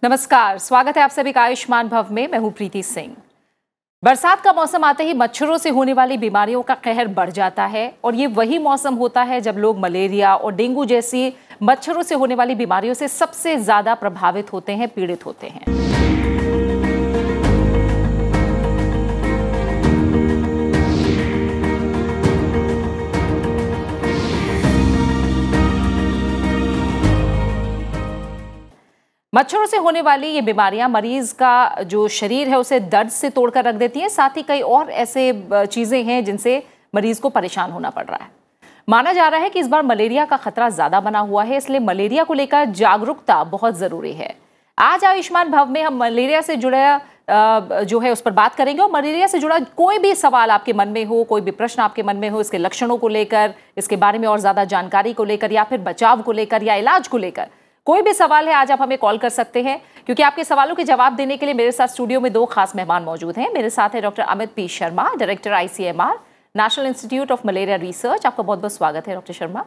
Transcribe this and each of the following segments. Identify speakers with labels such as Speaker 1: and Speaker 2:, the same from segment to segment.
Speaker 1: नमस्कार, स्वागत है आप सभी का आयुष्मान भव में। मैं हूं प्रीति सिंह। बरसात का मौसम आते ही मच्छरों से होने वाली बीमारियों का कहर बढ़ जाता है और ये वही मौसम होता है जब लोग मलेरिया और डेंगू जैसी मच्छरों से होने वाली बीमारियों से सबसे ज्यादा प्रभावित होते हैं, पीड़ित होते हैं। मच्छरों से होने वाली ये बीमारियां मरीज का जो शरीर है उसे दर्द से तोड़कर रख देती हैं। साथ ही कई और ऐसे चीजें हैं जिनसे मरीज को परेशान होना पड़ रहा है। माना जा रहा है कि इस बार मलेरिया का खतरा ज्यादा बना हुआ है, इसलिए मलेरिया को लेकर जागरूकता बहुत जरूरी है। आज आयुष्मान भव में हम मलेरिया से जुड़ा जो है उस पर बात करेंगे और मलेरिया से जुड़ा कोई भी सवाल आपके मन में हो, कोई भी प्रश्न आपके मन में हो, इसके लक्षणों को लेकर, इसके बारे में और ज्यादा जानकारी को लेकर या फिर बचाव को लेकर या इलाज को लेकर कोई भी सवाल है, आज आप हमें कॉल कर सकते हैं। क्योंकि आपके सवालों के जवाब देने के लिए मेरे साथ स्टूडियो में दो खास मेहमान मौजूद हैं। मेरे साथ है doctor Amit P Sharma, director ICMR national institute of malaria research. आपका बहुत बहुत स्वागत है डॉक्टर शर्मा।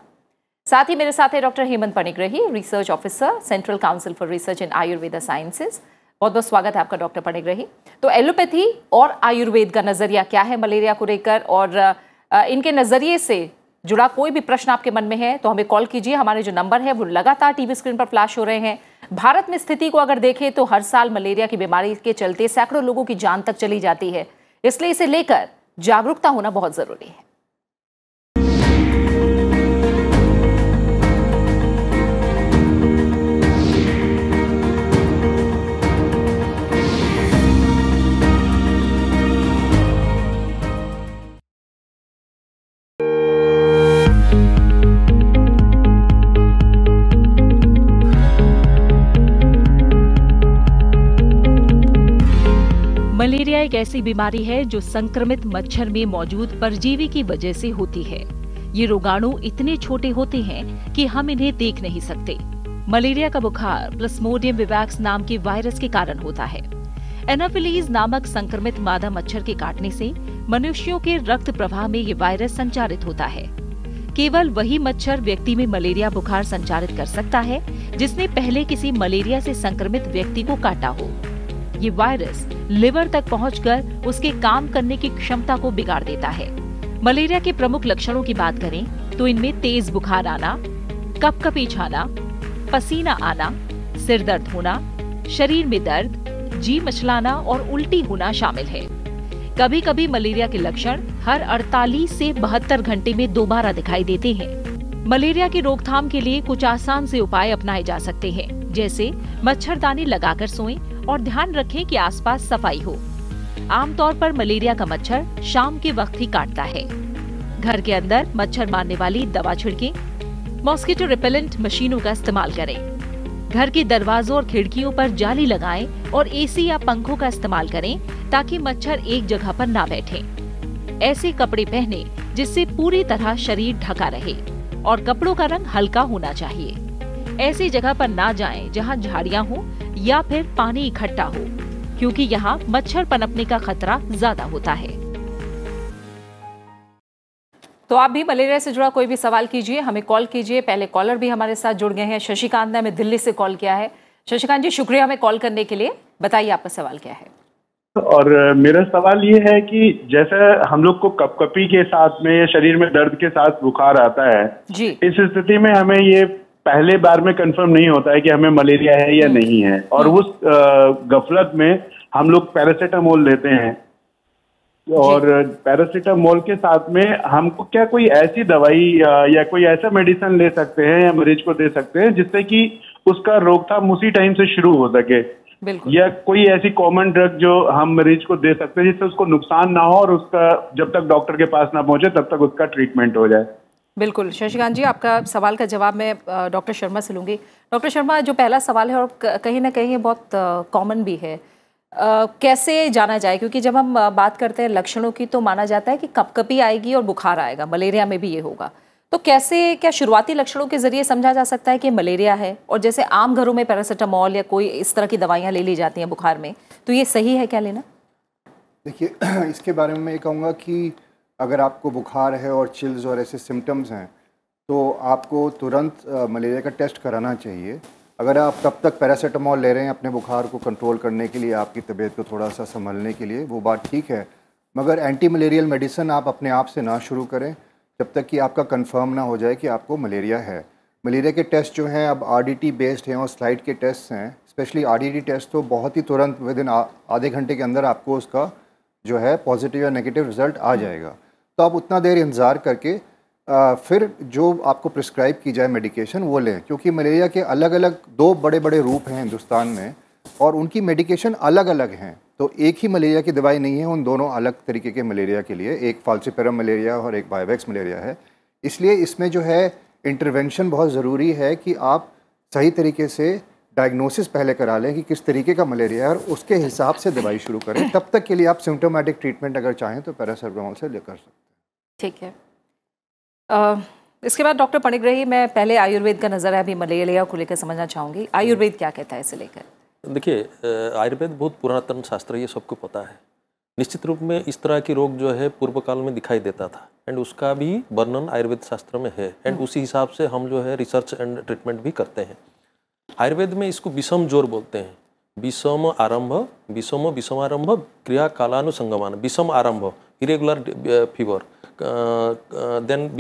Speaker 1: साथ ही मेरे साथ है doctor Hemant Panigrahi, research officer, central council for research in Ayurveda sciences. बहुत बहुत स्वागत है आपका डॉक्टर पणिग्रही। तो एलोपैथी और आयुर्वेद का नजरिया क्या है मलेरिया को लेकर, और इनके नजरिए से जुड़ा कोई भी प्रश्न आपके मन में है तो हमें कॉल कीजिए। हमारे जो नंबर है वो लगातार टीवी स्क्रीन पर फ्लैश हो रहे हैं। भारत में स्थिति को अगर देखें तो हर साल मलेरिया की बीमारी के चलते सैकड़ों लोगों की जान तक चली जाती है, इसलिए इसे लेकर जागरूकता होना बहुत जरूरी है।
Speaker 2: मलेरिया एक ऐसी बीमारी है जो संक्रमित मच्छर में मौजूद परजीवी की वजह से होती है। ये रोगाणु इतने छोटे होते हैं कि हम इन्हें देख नहीं सकते। मलेरिया का बुखार प्लाज्मोडियम विवैक्स नाम के वायरस के कारण होता है। एनाफिलीज नामक संक्रमित मादा मच्छर के काटने से मनुष्यों के रक्त प्रवाह में ये वायरस संचारित होता है। केवल वही मच्छर व्यक्ति में मलेरिया बुखार संचारित कर सकता है जिसने पहले किसी मलेरिया से संक्रमित व्यक्ति को काटा हो। ये वायरस लिवर तक पहुंचकर उसके काम करने की क्षमता को बिगाड़ देता है। मलेरिया के प्रमुख लक्षणों की बात करें तो इनमें तेज बुखार आना, कपकपी छाना, पसीना आना, सिर दर्द होना, शरीर में दर्द, जी मचलाना और उल्टी होना शामिल है। कभी कभी मलेरिया के लक्षण हर 48 से 72 घंटे में दोबारा दिखाई देते हैं। मलेरिया की रोकथाम के लिए कुछ आसान से उपाय अपनाए जा सकते हैं, जैसे मच्छरदानी लगाकर सोएं और ध्यान रखें कि आसपास सफाई हो। आमतौर पर मलेरिया का मच्छर शाम के वक्त ही काटता है। घर के अंदर मच्छर मारने वाली दवा छिड़कें। मॉस्किटो रिपेलेंट मशीनों का इस्तेमाल करें। घर के दरवाजों और खिड़कियों पर जाली लगाएं और AC या पंखों का इस्तेमाल करें ताकि मच्छर एक जगह पर ना बैठें। ऐसे कपड़े पहने जिससे पूरी तरह शरीर ढका रहे और कपड़ों का रंग हल्का होना चाहिए। ऐसी जगह पर ना जाएं जहां झाड़ियां हो या फिर पानी इकट्ठा हो, क्योंकि यहाँ मच्छर पनपने का खतरा ज्यादा होता है।
Speaker 1: तो आप भी मलेरिया से जुड़ा कोई भी सवाल कीजिए, हमें कॉल कीजिए। पहले कॉलर भी हमारे साथ जुड़ गए हैं। शशिकांत ने हमें दिल्ली से कॉल किया है। शशिकांत जी, शुक्रिया हमें कॉल करने के लिए। बताइए आपका सवाल क्या है।
Speaker 3: और मेरा सवाल ये है कि जैसे हम लोग को कपकपी के साथ में शरीर में दर्द के साथ बुखार आता है
Speaker 1: जी,
Speaker 3: इस स्थिति में हमें ये पहले बार में कंफर्म नहीं होता है कि हमें मलेरिया है या नहीं है, और उस गफलत में हम लोग पैरासीटामोल लेते हैं। और पैरासीटामोल के साथ में हमको क्या कोई ऐसी दवाई या कोई ऐसा मेडिसिन ले सकते हैं या मरीज को दे सकते हैं जिससे कि उसका रोकथाम उसी टाइम से शुरू हो सके, या कोई ऐसी कॉमन ड्रग जो हम मरीज को दे सकते हैं जिससे उसको नुकसान ना हो और उसका जब तक डॉक्टर के पास ना पहुंचे तब तक उसका ट्रीटमेंट हो जाए।
Speaker 1: बिल्कुल शशिकांत जी, आपका सवाल का जवाब मैं डॉक्टर शर्मा से लूँगी। डॉक्टर शर्मा, जो पहला सवाल है और कहीं ना कहीं बहुत कॉमन भी है, कैसे जाना जाए? क्योंकि जब हम बात करते हैं लक्षणों की तो माना जाता है कि कपकपी आएगी और बुखार आएगा, मलेरिया में भी ये होगा। तो कैसे, क्या शुरुआती लक्षणों के जरिए समझा जा सकता है कि मलेरिया है? और जैसे आम घरों में पैरासीटामोल या कोई इस तरह की दवाइयाँ ले ली जाती हैं बुखार में, तो ये सही है क्या लेना?
Speaker 4: देखिए, इसके बारे में मैं ये कहूँगा कि अगर आपको बुखार है और चिल्स और ऐसे सिम्टम्स हैं तो आपको तुरंत मलेरिया का टेस्ट कराना चाहिए। अगर आप तब तक पैरासीटामोल ले रहे हैं अपने बुखार को कंट्रोल करने के लिए, आपकी तबीयत को थोड़ा सा संभलने के लिए, वो बात ठीक है, मगर एंटी मलेरियल मेडिसिन आप अपने आप से ना शुरू करें जब तक कि आपका कंफर्म ना हो जाए कि आपको मलेरिया है। मलेरिया के टेस्ट जो हैं अब आरडीटी बेस्ड हैं और स्लाइड के टेस्ट हैं। स्पेशली आरडीटी टेस्ट तो बहुत ही तुरंत विद इन आधे घंटे के अंदर आपको उसका जो है पॉजिटिव या नेगेटिव रिज़ल्ट आ जाएगा। तो आप उतना देर इंतज़ार करके फिर जो आपको प्रिस्क्राइब की जाए मेडिकेशन वो लें, क्योंकि मलेरिया के अलग अलग 2 बड़े बड़े रूप हैं हिंदुस्तान में और उनकी मेडिकेशन अलग अलग हैं। तो एक ही मलेरिया की दवाई नहीं है उन दोनों अलग तरीके के मलेरिया के लिए, एक फाल्सिपेरम मलेरिया और एक बायोवेक्स मलेरिया है। इसलिए इसमें जो है इंटरवेंशन बहुत ज़रूरी है कि आप सही तरीके से डायग्नोसिस पहले करा लें कि किस तरीके का मलेरिया है और उसके हिसाब से दवाई शुरू करें। तब तक के लिए आप सिम्टोमेटिक ट्रीटमेंट अगर चाहें तो पैरासीटामोल से ले कर सकते हैं।
Speaker 1: ठीक है। इसके बाद डॉक्टर पणिग्रही, मैं पहले आयुर्वेद का नज़र है अभी मलेरिया को लेकर समझना चाहूँगी, आयुर्वेद क्या कहता है इसे लेकर?
Speaker 5: देखिए, आयुर्वेद बहुत पुरातन शास्त्र है, ये सबको पता है। निश्चित रूप में इस तरह की रोग जो है पूर्व काल में दिखाई देता था एंड उसका भी वर्णन आयुर्वेद शास्त्र में है एंड उसी हिसाब से हम जो है रिसर्च एंड ट्रीटमेंट भी करते हैं। आयुर्वेद में इसको विषम ज्वर बोलते हैं। विषम आरंभ, विषमारंभ, क्रिया कालानुसंगमान। विषम आरंभ इरेगुलर फीवर, देन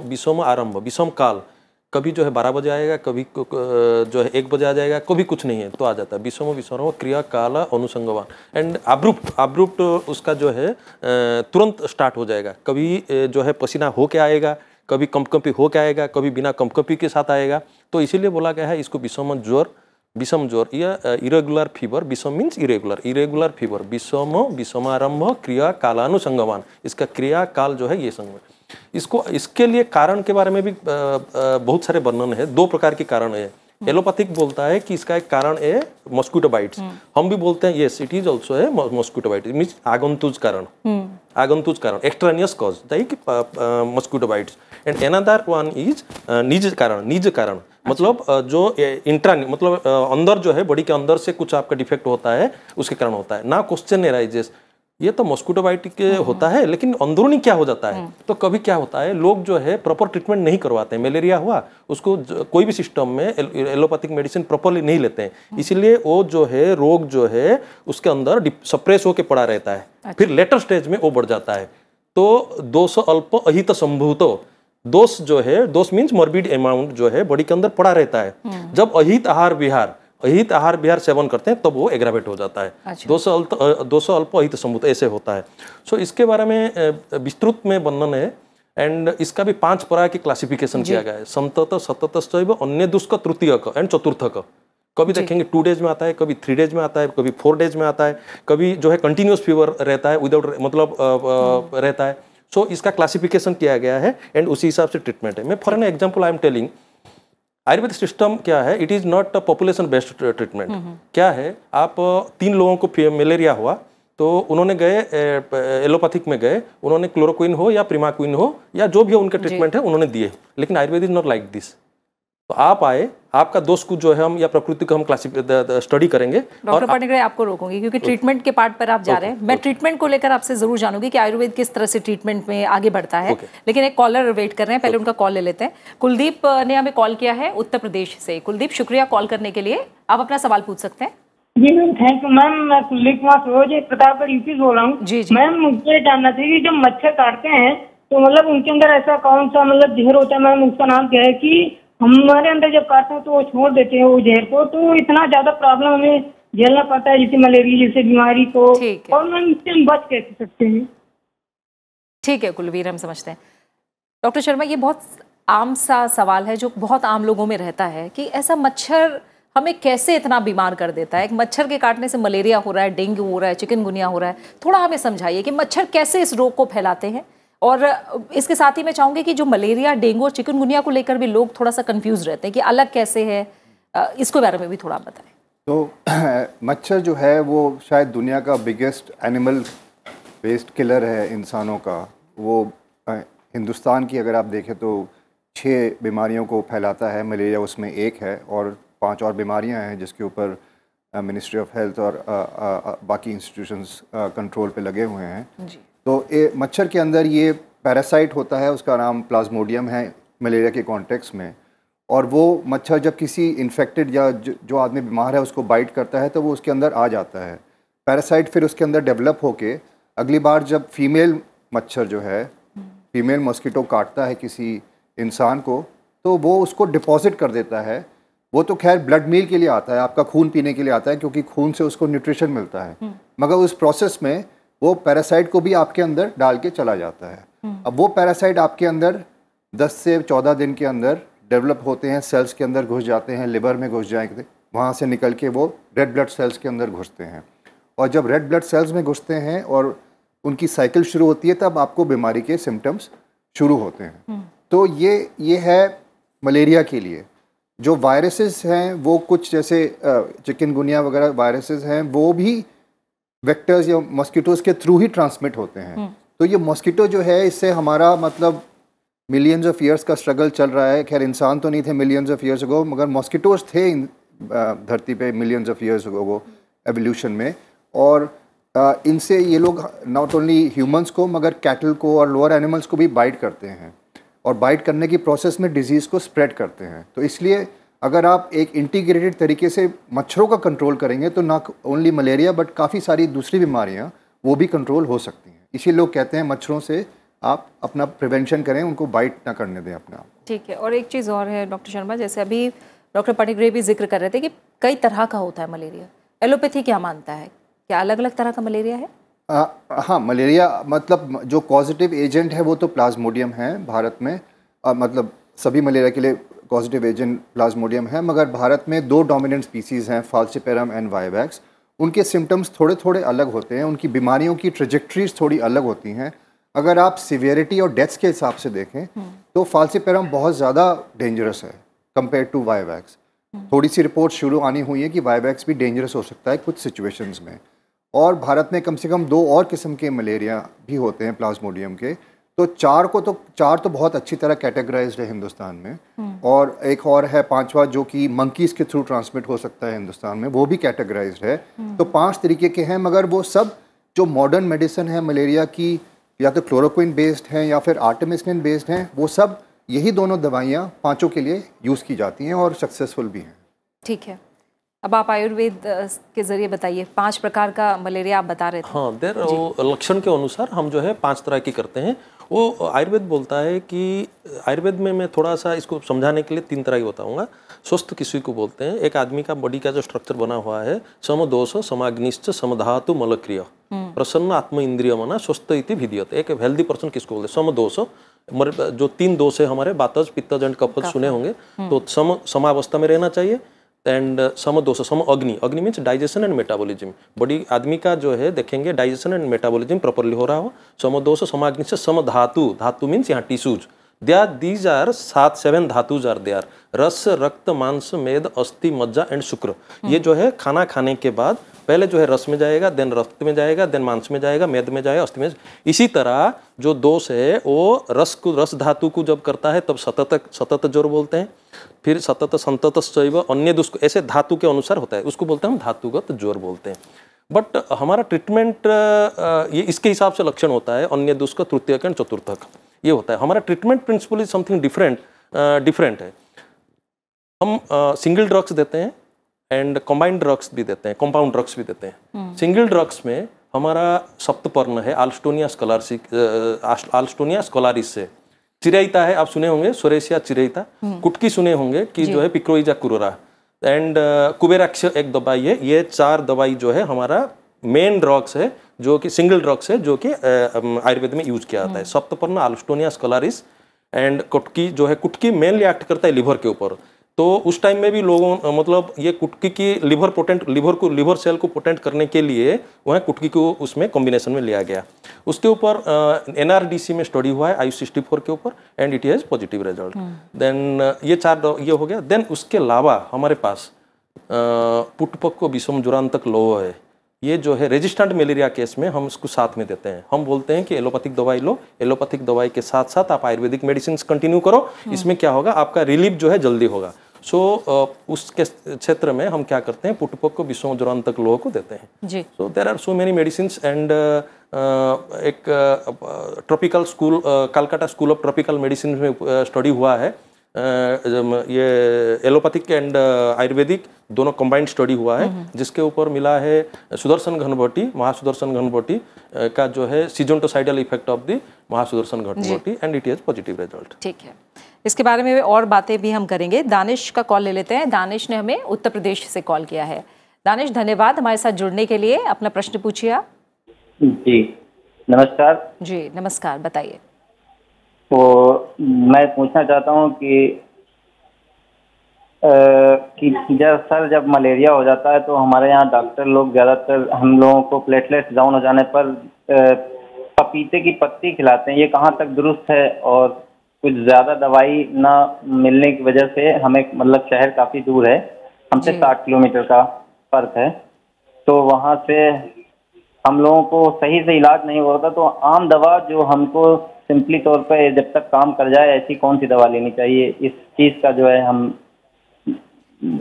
Speaker 5: विषम आरंभ, विषम काल, कभी जो है 12 बजे आएगा, कभी जो है 1 बजे आ जाएगा, कभी कुछ नहीं है तो आ जाता है। विषम विषम क्रिया काल अनुसंगमान एंड अब्रुप्ट उसका जो है तुरंत स्टार्ट हो जाएगा। कभी जो है पसीना हो के आएगा, कभी कंपकंपी हो के आएगा, कभी बिना कंपकंपी के साथ आएगा। तो इसीलिए बोला गया है इसको विषम ज्वर या इरेगुलर फीवर। विषम मीन्स इरेगुलर फीवर। विषमारंभ क्रिया कालानुसंगमान, इसका क्रिया काल जो है ये संग। इसके लिए कारण के बारे में भी बहुत सारे वर्णन है। 2 प्रकार के कारण है। एलोपैथिक बोलता है कि इसका एक कारण है मॉस्किटो बाइट्स। हम भी बोलते हैं यस इट इज ऑल्सो है मॉस्किटो बाइट्स, मीन्स आगंतुज कारण, extraneous cause like mosquito bites. And another one is निज कारण, मतलब जो इंट्रा, मतलब अंदर जो है बॉडी के अंदर से कुछ आपका डिफेक्ट होता है उसके कारण होता है ना। क्वेश्चन एराइजेस, ये तो मॉस्किटो बाइट के होता है लेकिन अंदरूनी क्या हो जाता है। तो कभी क्या होता है, लोग जो है प्रॉपर ट्रीटमेंट नहीं करवाते हैं। मलेरिया हुआ, उसको कोई भी सिस्टम में एलोपैथिक मेडिसिन प्रॉपरली नहीं लेते हैं, इसीलिए वो जो है रोग जो है उसके अंदर सप्रेस होकर पड़ा रहता है। अच्छा। फिर लेटर स्टेज में वो बढ़ जाता है। तो दोष अल्प अहित संभूतो, दोष जो है, दोष मीन्स मॉर्बिड अमाउंट जो है बॉडी के अंदर पड़ा रहता है। जब अहित आहार विहार सेवन करते हैं तब वो एग्रावेट हो जाता है। अच्छा। दोष अल्प अहित संभूत ऐसे होता है। सो इसके बारे में विस्तृत में वर्णन है एंड इसका भी 5 प्रकार की क्लासिफिकेशन किया गया है। संतत सततश्चैव अन्य दुष्क तृतीयक एंड चतुर्थक। कभी देखेंगे 2 डेज में आता है, कभी 3 डेज में आता है, कभी 4 डेज में आता है, कभी जो है कंटिन्यूस फीवर रहता है विदाउट मतलब रहता है। सो इसका क्लासिफिकेशन किया गया है एंड उसी हिसाब से ट्रीटमेंट है। मैं for an example I am telling, Ayurveda system क्या है, it is not a population based treatment. क्या है, आप 3 लोगों को मलेरिया हुआ तो उन्होंने गए एलोपैथिक में गए, उन्होंने क्लोरोक्विन हो या प्रीमाक्विन हो या जो भी हो उनके ट्रीटमेंट है उन्होंने दिए, लेकिन Ayurveda is not like this. तो आप आए, आपका दोष को जो है हम या प्रकृति को हम स्टडी करेंगे।
Speaker 1: डॉक्टर पणिग्रही आपको रोकूंगी क्योंकि ट्रीटमेंट के पार्ट पर आप जा रहे हैं। मैं ट्रीटमेंट को लेकर आपसे जरूर जानूंगी कि आयुर्वेद किस तरह से ट्रीटमेंट में आगे बढ़ता है। लेकिन एक कॉलर वेट कर रहे हैं, पहले उनका कॉल ले लेते हैं। कुलदीप ने हमें कॉल किया है उत्तर प्रदेश से। कुलदीप, शुक्रिया कॉल करने के लिए। आप अपना सवाल पूछ सकते हैं।
Speaker 6: जी मैम, थैंक यू मैम। मैं कुलदीप कुमार सरोज प्रतापगढ़ यूपी से बोल रहा हूँ। जी मैम, मुझे जानना चाहिए कि जब मच्छर काटते हैं तो मतलब उनके अंदर ऐसा कौन सा मतलब जहर होता है मैम, उसका नाम क्या है कि हमारे अंदर जब काटते हैं तो वो छोड़ देते हैं वो जहर को, तो इतना ज्यादा प्रॉब्लम हमें झेलना पड़ता है जैसे मलेरिया जैसे बीमारी को, और मैम इससे हम बच कैसे सकते हैं?
Speaker 1: ठीक है कुलवीर, हम समझते हैं। डॉक्टर शर्मा, ये बहुत आम सा सवाल है जो बहुत आम लोगों में रहता है कि ऐसा मच्छर हमें कैसे इतना बीमार कर देता है। एक मच्छर के काटने से मलेरिया हो रहा है, डेंगू हो रहा है, चिकनगुनिया हो रहा है। थोड़ा हमें समझाइए कि मच्छर कैसे इस रोग को फैलाते हैं। और इसके साथ ही मैं चाहूँगी कि जो मलेरिया, डेंगू और चिकनगुनिया को लेकर भी लोग थोड़ा सा कंफ्यूज रहते हैं कि अलग कैसे है, इसके बारे में भी थोड़ा बताएं।
Speaker 4: तो मच्छर जो है वो शायद दुनिया का बिगेस्ट एनिमल वेस्ट किलर है इंसानों का। वो हिंदुस्तान की अगर आप देखें तो 6 बीमारियों को फैलाता है, मलेरिया उसमें एक है, और 5 और बीमारियां हैं जिसके ऊपर मिनिस्ट्री ऑफ हेल्थ और बाकी इंस्टीट्यूशंस कंट्रोल पे लगे हुए हैं जी। तो मच्छर के अंदर ये पैरासाइट होता है, उसका नाम प्लाज्मोडियम है मलेरिया के कॉन्टेक्स्ट में, और वो मच्छर जब किसी इन्फेक्टेड या जो आदमी बीमार है उसको बाइट करता है तो वो उसके अंदर आ जाता है। पैरासाइट फिर उसके अंदर डेवलप होके अगली बार जब फीमेल मच्छर जो है, फीमेल मॉस्किटो काटता है किसी इंसान को तो वो उसको डिपॉजिट कर देता है। वो तो खैर ब्लड मील के लिए आता है, आपका खून पीने के लिए आता है, क्योंकि खून से उसको न्यूट्रिशन मिलता है, मगर उस प्रोसेस में वो पैरासाइट को भी आपके अंदर डाल के चला जाता है। अब वो पैरासाइट आपके अंदर 10 से 14 दिन के अंदर डेवलप होते हैं, सेल्स के अंदर घुस जाते हैं, लिवर में घुस जाएंगे, वहाँ से निकल के वो रेड ब्लड सेल्स के अंदर घुसते हैं। और जब रेड ब्लड सेल्स में घुसते हैं और उनकी साइकिल शुरू होती है तब आपको बीमारी के सिम्टम्स शुरू होते हैं। तो ये है मलेरिया के लिए। जो वायरसेस हैं वो कुछ जैसे चिकनगुनिया वगैरह वायरसेस हैं वो भी वेक्टर्स या मॉस्किटोज़ के थ्रू ही ट्रांसमिट होते हैं। तो ये मॉस्किटो जो है इससे हमारा मतलब मिलियंस ऑफ ईयर्स का स्ट्रगल चल रहा है। खैर इंसान तो नहीं थे मिलियंस ऑफ ईयर्स अगो, मगर मॉस्किटोज़ थे धरती पे millions of years ago evolution में। और इनसे ये लोग नॉट ओनली ह्यूमंस को मगर कैटल को और लोअर एनिमल्स को भी बाइट करते हैं और बाइट करने की प्रोसेस में डिजीज़ को स्प्रेड करते हैं। तो इसलिए अगर आप एक इंटीग्रेटेड तरीके से मच्छरों का कंट्रोल करेंगे तो ना ओनली मलेरिया बट काफ़ी सारी दूसरी बीमारियां वो भी कंट्रोल हो सकती हैं। इसी लोग कहते हैं मच्छरों से आप अपना प्रिवेंशन करें, उनको बाइट ना करने दें अपने आप।
Speaker 1: ठीक है। और एक चीज़ और है डॉक्टर शर्मा, जैसे अभी डॉक्टर पटिग्रे भी जिक्र कर रहे थे कि कई तरह का होता है मलेरिया। एलोपैथी क्या मानता है, क्या अलग अलग तरह का मलेरिया है?
Speaker 4: हाँ, मलेरिया मतलब जो पॉजिटिव एजेंट है वो तो प्लाज्मोडियम है भारत में। मतलब सभी मलेरिया के लिए पॉजिटिव एजेंट प्लाज्मोडियम है, मगर भारत में 2 डोमिनेंट स्पीसीज़ हैं, फाल्सिपेरम एंड वाइवैक्स। उनके सिम्टम्स थोड़े थोड़े अलग होते हैं, उनकी बीमारियों की ट्रेजेक्ट्रीज थोड़ी अलग होती हैं। अगर आप सिवियरिटी और डेथ्स के हिसाब से देखें तो फाल्सिपेरम बहुत ज़्यादा डेंजरस है कंपेयर टू वाइवैक्स। थोड़ी सी रिपोर्ट शुरू आनी हुई है कि वाइवैक्स भी डेंजरस हो सकता है कुछ सिचुएशंस में। और भारत में कम से कम 2 और किस्म के मलेरिया भी होते हैं प्लाज्मोडियम के। तो 4 तो बहुत अच्छी तरह कैटेगराइज्ड है हिंदुस्तान में, और एक और है 5वां जो कि मंकीज़ के थ्रू ट्रांसमिट हो सकता है हिंदुस्तान में, वो भी कैटेगराइज्ड है। तो 5 तरीके के हैं, मगर वो सब जो मॉडर्न मेडिसिन है मलेरिया की या तो क्लोरोक्विन बेस्ड हैं या फिर आर्टेमिसिनिन बेस्ड हैं, वो सब यही दोनों दवाइयाँ 5 के लिए यूज़ की जाती हैं और सक्सेसफुल भी हैं।
Speaker 1: ठीक है। अब आप आयुर्वेद के जरिए बताइए, 5 प्रकार का मलेरिया आप बता रहे थे।
Speaker 5: हाँ, देर लक्षण के अनुसार हम जो है 5 तरह की करते हैं। वो आयुर्वेद बोलता है कि आयुर्वेद में मैं थोड़ा सा इसको समझाने के लिए 3 तरह की बताऊंगा। स्वस्थ किसी को बोलते हैं, एक आदमी का बॉडी का जो स्ट्रक्चर बना हुआ है, समदोष समाग्निश्च समधातु मलक्रिय प्रसन्न आत्म इंद्रिय मना स्वस्थ इति विधीयते। एक हेल्दी पर्सन किसको बोलते हैं? समदोष, जो 3 दोष है हमारे, वातज पित्तज एंड कफज सुने होंगे, तो समावस्था में रहना चाहिए। एंड समदोष, सम अग्नि, अग्नि means digestion and metabolism. Body आदमी का जो है देखेंगे डाइजेशन एंड मेटाबॉलिज्म प्रॉपर्ली हो रहा हो। समदोष समाग्नि से सम धातु, धातु मीन्स यहाँ tissues, these are 7 dhatus are they are rasa rakta मांस मेद अस्थि मज्जा एंड शुक्र। ये जो है खाना खाने के बाद पहले जो है रस में जाएगा, देन रक्त में जाएगा, देन मांस में जाएगा, मेद में जाएगा, अस्थि में। इसी तरह जो दोष है वो रस धातु को जब करता है तब सतत ज्वर बोलते हैं, फिर सतत संतत शैव अन्य दुष्क, ऐसे धातु के अनुसार होता है, उसको बोलते हैं हम धातुगत ज्वर बोलते हैं। बट हमारा ट्रीटमेंट ये इसके हिसाब से लक्षण होता है, अन्य दुष्क तृतीयक एंड चतुर्थक ये होता है। हमारा treatment principle is something different है। हम सिंगल ड्रग्स देते हैं एंड कंबाइंड ड्रग्स भी देते हैं, कंपाउंड ड्रग्स भी देते हैं। सिंगल ड्रग्स में हमारा सप्तपर्ण है आल्स्टोनिया स्कोलारिस से, चिरैता है, आप सुने होंगे सोरेसिया चिरैता, कुटकी सुने होंगे कि जो है पिक्रोइजा कुरोरा, एंड कुबेराक्ष एक दवाई है। ये 4 दवाई जो है हमारा मेन ड्रग्स है, जो कि सिंगल ड्रग्स है, जो कि आयुर्वेद में यूज किया जाता है। सप्तपर्ण आल्स्टोनिया स्कोलारिस एंड कुटकी जो है, कुटकी मेनली एक्ट करता है लिवर के ऊपर। तो उस टाइम में भी लोगों मतलब ये कुटकी की लिवर सेल को पोटेंट करने के लिए वह कुटकी को उसमें कॉम्बिनेशन में लिया गया। उसके ऊपर NRDC में स्टडी हुआ है IU64 के ऊपर, and it has positive result. Then ये 4 ये हो गया। देन उसके अलावा हमारे पास पुटपक्को विषम जुरांतक लोह है। ये जो है रेजिस्टेंट मलेरिया केस में हम इसको साथ में देते हैं। हम बोलते हैं कि एलोपैथिक दवाई लो, एलोपैथिक दवाई के साथ साथ आप आयुर्वेदिक मेडिसिन कंटिन्यू करो, इसमें क्या होगा आपका रिलीफ जो है जल्दी होगा। सो उसके क्षेत्र में हम क्या करते हैं, पुटपक्को विषम जुरांतक लोह को देते हैं। So there are so many medicines and एक tropical school Calcutta school of tropical medicine में स्टडी हुआ है ये एलोपैथिक एंड आयुर्वेदिक दोनों कंबाइंड स्टडी हुआ है, जिसके ऊपर मिला है सुदर्शन घनबटी, महासुदर्शन घनबटी का जो है schizontocidal effect of the Mahasudarshan Ghanvati, and it is positive result.
Speaker 1: ठीक है, इसके बारे में और बातें भी हम करेंगे। दानिश का कॉल ले लेते हैं। दानिश ने हमें उत्तर प्रदेश से कॉल किया है। दानिश, धन्यवाद हमारे साथ जुड़ने के लिए। अपना प्रश्न पूछिए आप।
Speaker 7: जी नमस्कार।
Speaker 1: जी नमस्कार, बताइए।
Speaker 7: तो मैं पूछना चाहता हूँ कि सर जब मलेरिया हो जाता है तो हमारे यहाँ डॉक्टर लोग ज़्यादातर हम लोगों को प्लेटलेट्स डाउन हो जाने पर पपीते की पत्ती खिलाते हैं, ये कहाँ तक दुरुस्त है? और कुछ ज़्यादा दवाई ना मिलने की वजह से हमें, मतलब शहर काफ़ी दूर है हमसे, 60 किलोमीटर का फर्क है, तो वहाँ से हम लोगों को सही से इलाज नहीं हो रहा, तो आम दवा जो हमको सिंपली तौर पे जब तक काम कर जाए ऐसी कौन सी दवा लेनी चाहिए, इस चीज़ का जो है हम।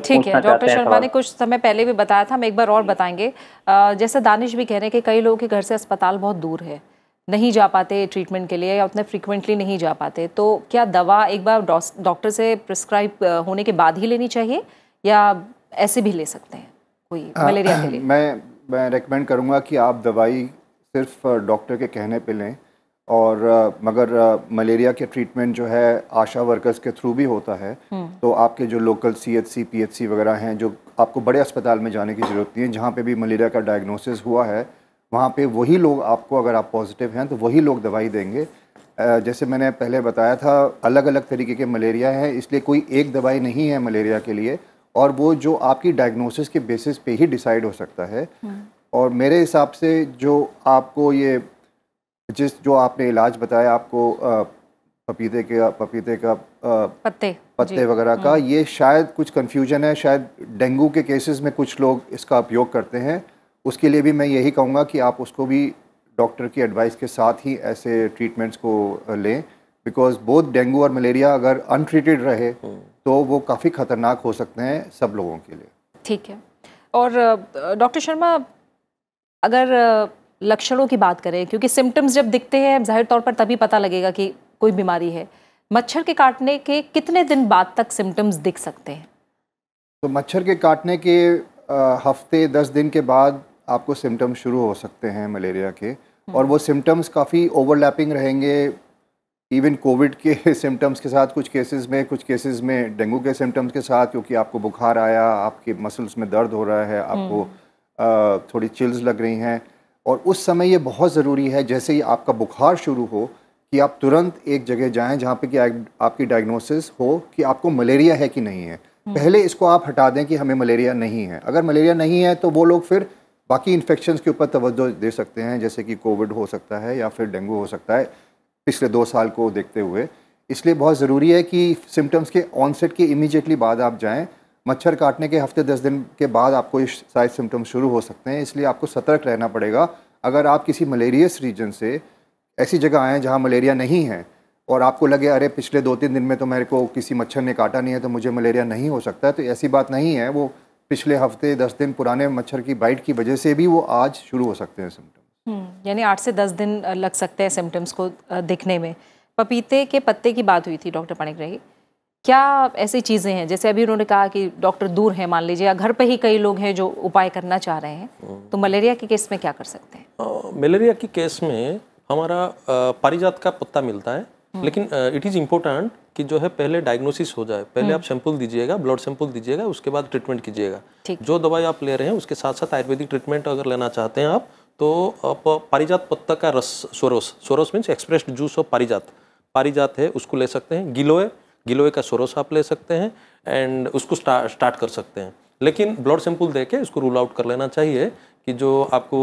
Speaker 1: ठीक है, डॉक्टर शर्मा ने कुछ समय पहले भी बताया था, हम एक बार और बताएंगे। जैसे दानिश भी कह रहे हैं कि कई लोगों के घर से अस्पताल बहुत दूर है, नहीं जा पाते ट्रीटमेंट के लिए या उतने फ्रीक्वेंटली नहीं जा पाते, तो क्या दवा एक बार डॉक्टर से प्रिस्क्राइब होने के बाद ही लेनी चाहिए या ऐसे भी ले सकते हैं कोई मलेरिया के लिए?
Speaker 4: मैं रेकमेंड करूँगा कि आप दवाई सिर्फ डॉक्टर के कहने पे लें, और मगर मलेरिया के ट्रीटमेंट जो है आशा वर्कर्स के थ्रू भी होता है, तो आपके जो लोकल CHC PHC वगैरह हैं, जो आपको बड़े अस्पताल में जाने की ज़रूरत नहीं है, जहाँ पे भी मलेरिया का डायग्नोसिस हुआ है वहाँ पे वही लोग आपको, अगर आप पॉजिटिव हैं तो वही लोग दवाई देंगे। जैसे मैंने पहले बताया था, अलग अलग तरीके के मलेरिया हैं, इसलिए कोई एक दवाई नहीं है मलेरिया के लिए, और वो जो आपकी डायग्नोसिस के बेसिस पे ही डिसाइड हो सकता है। और मेरे हिसाब से जो आपको ये जो आपने इलाज बताया आपको पपीते का पत्ते वगैरह का, ये शायद कुछ कंफ्यूजन है, शायद डेंगू के केसेस में कुछ लोग इसका उपयोग करते हैं। उसके लिए भी मैं यही कहूँगा कि आप उसको भी डॉक्टर की एडवाइस के साथ ही ऐसे ट्रीटमेंट्स को लें, बिकॉज बोथ डेंगू और मलेरिया अगर अनट्रीटेड रहे तो वो काफ़ी ख़तरनाक हो सकते हैं सब लोगों के लिए।
Speaker 1: ठीक है, और डॉक्टर शर्मा अगर लक्षणों की बात करें, क्योंकि सिम्टम्स जब दिखते हैं जाहिर तौर पर तभी पता लगेगा कि कोई बीमारी है, मच्छर के काटने के कितने दिन बाद तक सिम्टम्स दिख सकते हैं?
Speaker 4: तो मच्छर के काटने के हफ्ते 10 दिन के बाद आपको सिम्टम्स शुरू हो सकते हैं मलेरिया के, और वो सिम्टम्स काफ़ी ओवरलैपिंग रहेंगे इवन कोविड के सिम्टम्स के साथ, कुछ केसेस में डेंगू के सिम्टम्स के साथ, क्योंकि आपको बुखार आया, आपके मसल्स में दर्द हो रहा है, आपको थोड़ी चिल्स लग रही हैं, और उस समय ये बहुत ज़रूरी है जैसे ही आपका बुखार शुरू हो कि आप तुरंत एक जगह जाएं जहाँ पे कि आपकी डायग्नोसिस हो कि आपको मलेरिया है कि नहीं है। पहले इसको आप हटा दें कि हमें मलेरिया नहीं है। अगर मलेरिया नहीं है तो वो लोग फिर बाकी इन्फेक्शंस के ऊपर तवज्जो दे सकते हैं, जैसे कि कोविड हो सकता है या फिर डेंगू हो सकता है, पिछले 2 साल को देखते हुए। इसलिए बहुत ज़रूरी है कि सिम्टम्स के ऑनसेट के इमीडिएटली बाद आप जाएँ। मच्छर काटने के हफ्ते 10 दिन के बाद आपको इस सारे सिम्टम्स शुरू हो सकते हैं, इसलिए आपको सतर्क रहना पड़ेगा। अगर आप किसी मलेरियस रीजन से ऐसी जगह आएँ जहाँ मलेरिया नहीं है और आपको लगे अरे पिछले 2-3 दिन में तो मेरे को किसी मच्छर ने काटा नहीं है तो मुझे मलेरिया नहीं हो सकता है, तो ऐसी बात नहीं है। वो पिछले हफ्ते 10 दिन पुराने मच्छर की बाइट की वजह से भी वो आज शुरू हो सकते हैं सिम्टम्स।
Speaker 1: यानी 8 से 10 दिन लग सकते हैं सिम्टम्स को दिखने में। पपीते के पत्ते की बात हुई थी डॉक्टर पाणिग्राही, क्या ऐसी चीज़ें हैं जैसे अभी उन्होंने कहा कि डॉक्टर दूर हैं, मान लीजिए, या घर पे ही कई लोग हैं जो उपाय करना चाह रहे हैं, तो मलेरिया के केस में क्या कर सकते हैं?
Speaker 5: मलेरिया की केस में हमारा पारिजात का पत्ता मिलता है, लेकिन इट इज़ इम्पोर्टेंट कि जो है पहले डायग्नोसिस हो जाए। पहले आप सैंपल दीजिएगा, ब्लड सैंपल दीजिएगा, उसके बाद ट्रीटमेंट कीजिएगा। जो दवाई आप ले रहे हैं उसके साथ साथ आयुर्वेदिक ट्रीटमेंट अगर लेना चाहते हैं आप, तो आप पारिजात पत्ता का रस, Soros means expressed juice of पारिजात है, उसको ले सकते हैं। गिलोय का सोरोस आप ले सकते हैं एंड उसको स्टार्ट कर सकते हैं, लेकिन ब्लड सैंपल दे के उसको रूल आउट कर लेना चाहिए कि जो आपको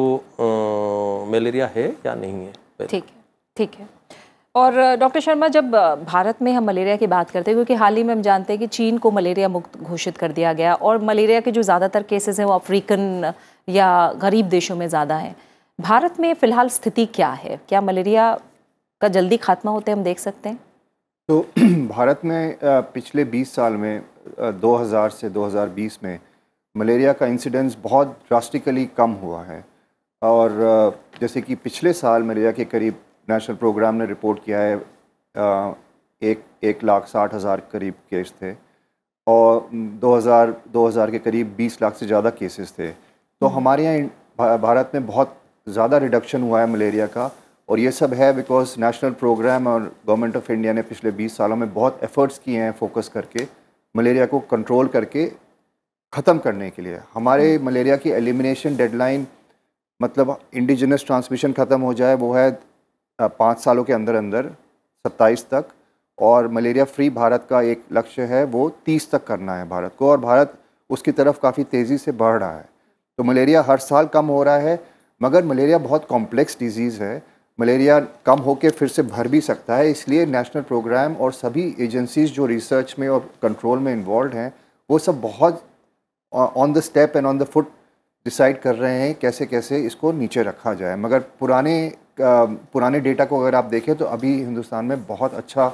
Speaker 5: मलेरिया है या नहीं है।
Speaker 1: ठीक है। और डॉक्टर शर्मा, जब भारत में हम मलेरिया की बात करते हैं, क्योंकि हाल ही में हम जानते हैं कि चीन को मलेरिया मुक्त घोषित कर दिया गया और मलेरिया के जो ज़्यादातर केसेस हैं वो अफ्रीकन या गरीब देशों में ज़्यादा हैं, भारत में फ़िलहाल स्थिति क्या है? क्या मलेरिया का जल्दी खात्मा होते हम देख सकते हैं?
Speaker 4: तो भारत में पिछले 20 साल में 2000 से 2020 में मलेरिया का इंसिडेंस बहुत ड्रास्टिकली कम हुआ है, और जैसे कि पिछले साल मलेरिया के करीब नेशनल प्रोग्राम ने रिपोर्ट किया है 1,60,000 करीब केस थे और 2000 के करीब 20 लाख से ज़्यादा केसेस थे। तो हमारे यहाँ भारत में बहुत ज़्यादा रिडक्शन हुआ है मलेरिया का, और ये सब है बिकॉज नेशनल प्रोग्राम और गवर्नमेंट ऑफ इंडिया ने पिछले 20 सालों में बहुत एफर्ट्स किए हैं फोकस करके मलेरिया को कंट्रोल करके ख़त्म करने के लिए। हमारे मलेरिया की एलिमिनेशन डेडलाइन मतलब इंडिजिनस ट्रांसमिशन ख़त्म हो जाए वो है 5 सालों के अंदर अंदर 27 तक, और मलेरिया फ्री भारत का एक लक्ष्य है वो 30 तक करना है भारत को, और भारत उसकी तरफ काफ़ी तेज़ी से बढ़ रहा है। तो मलेरिया हर साल कम हो रहा है, मगर मलेरिया बहुत कॉम्प्लेक्स डिजीज़ है, मलेरिया कम होके फिर से भर भी सकता है। इसलिए नेशनल प्रोग्राम और सभी एजेंसीज़ जो रिसर्च में और कंट्रोल में इन्वॉल्व हैं वो सब बहुत on the step and on the foot decide कर रहे हैं कैसे कैसे इसको नीचे रखा जाए। मगर पुराने डेटा को अगर आप देखें तो अभी हिंदुस्तान में बहुत अच्छा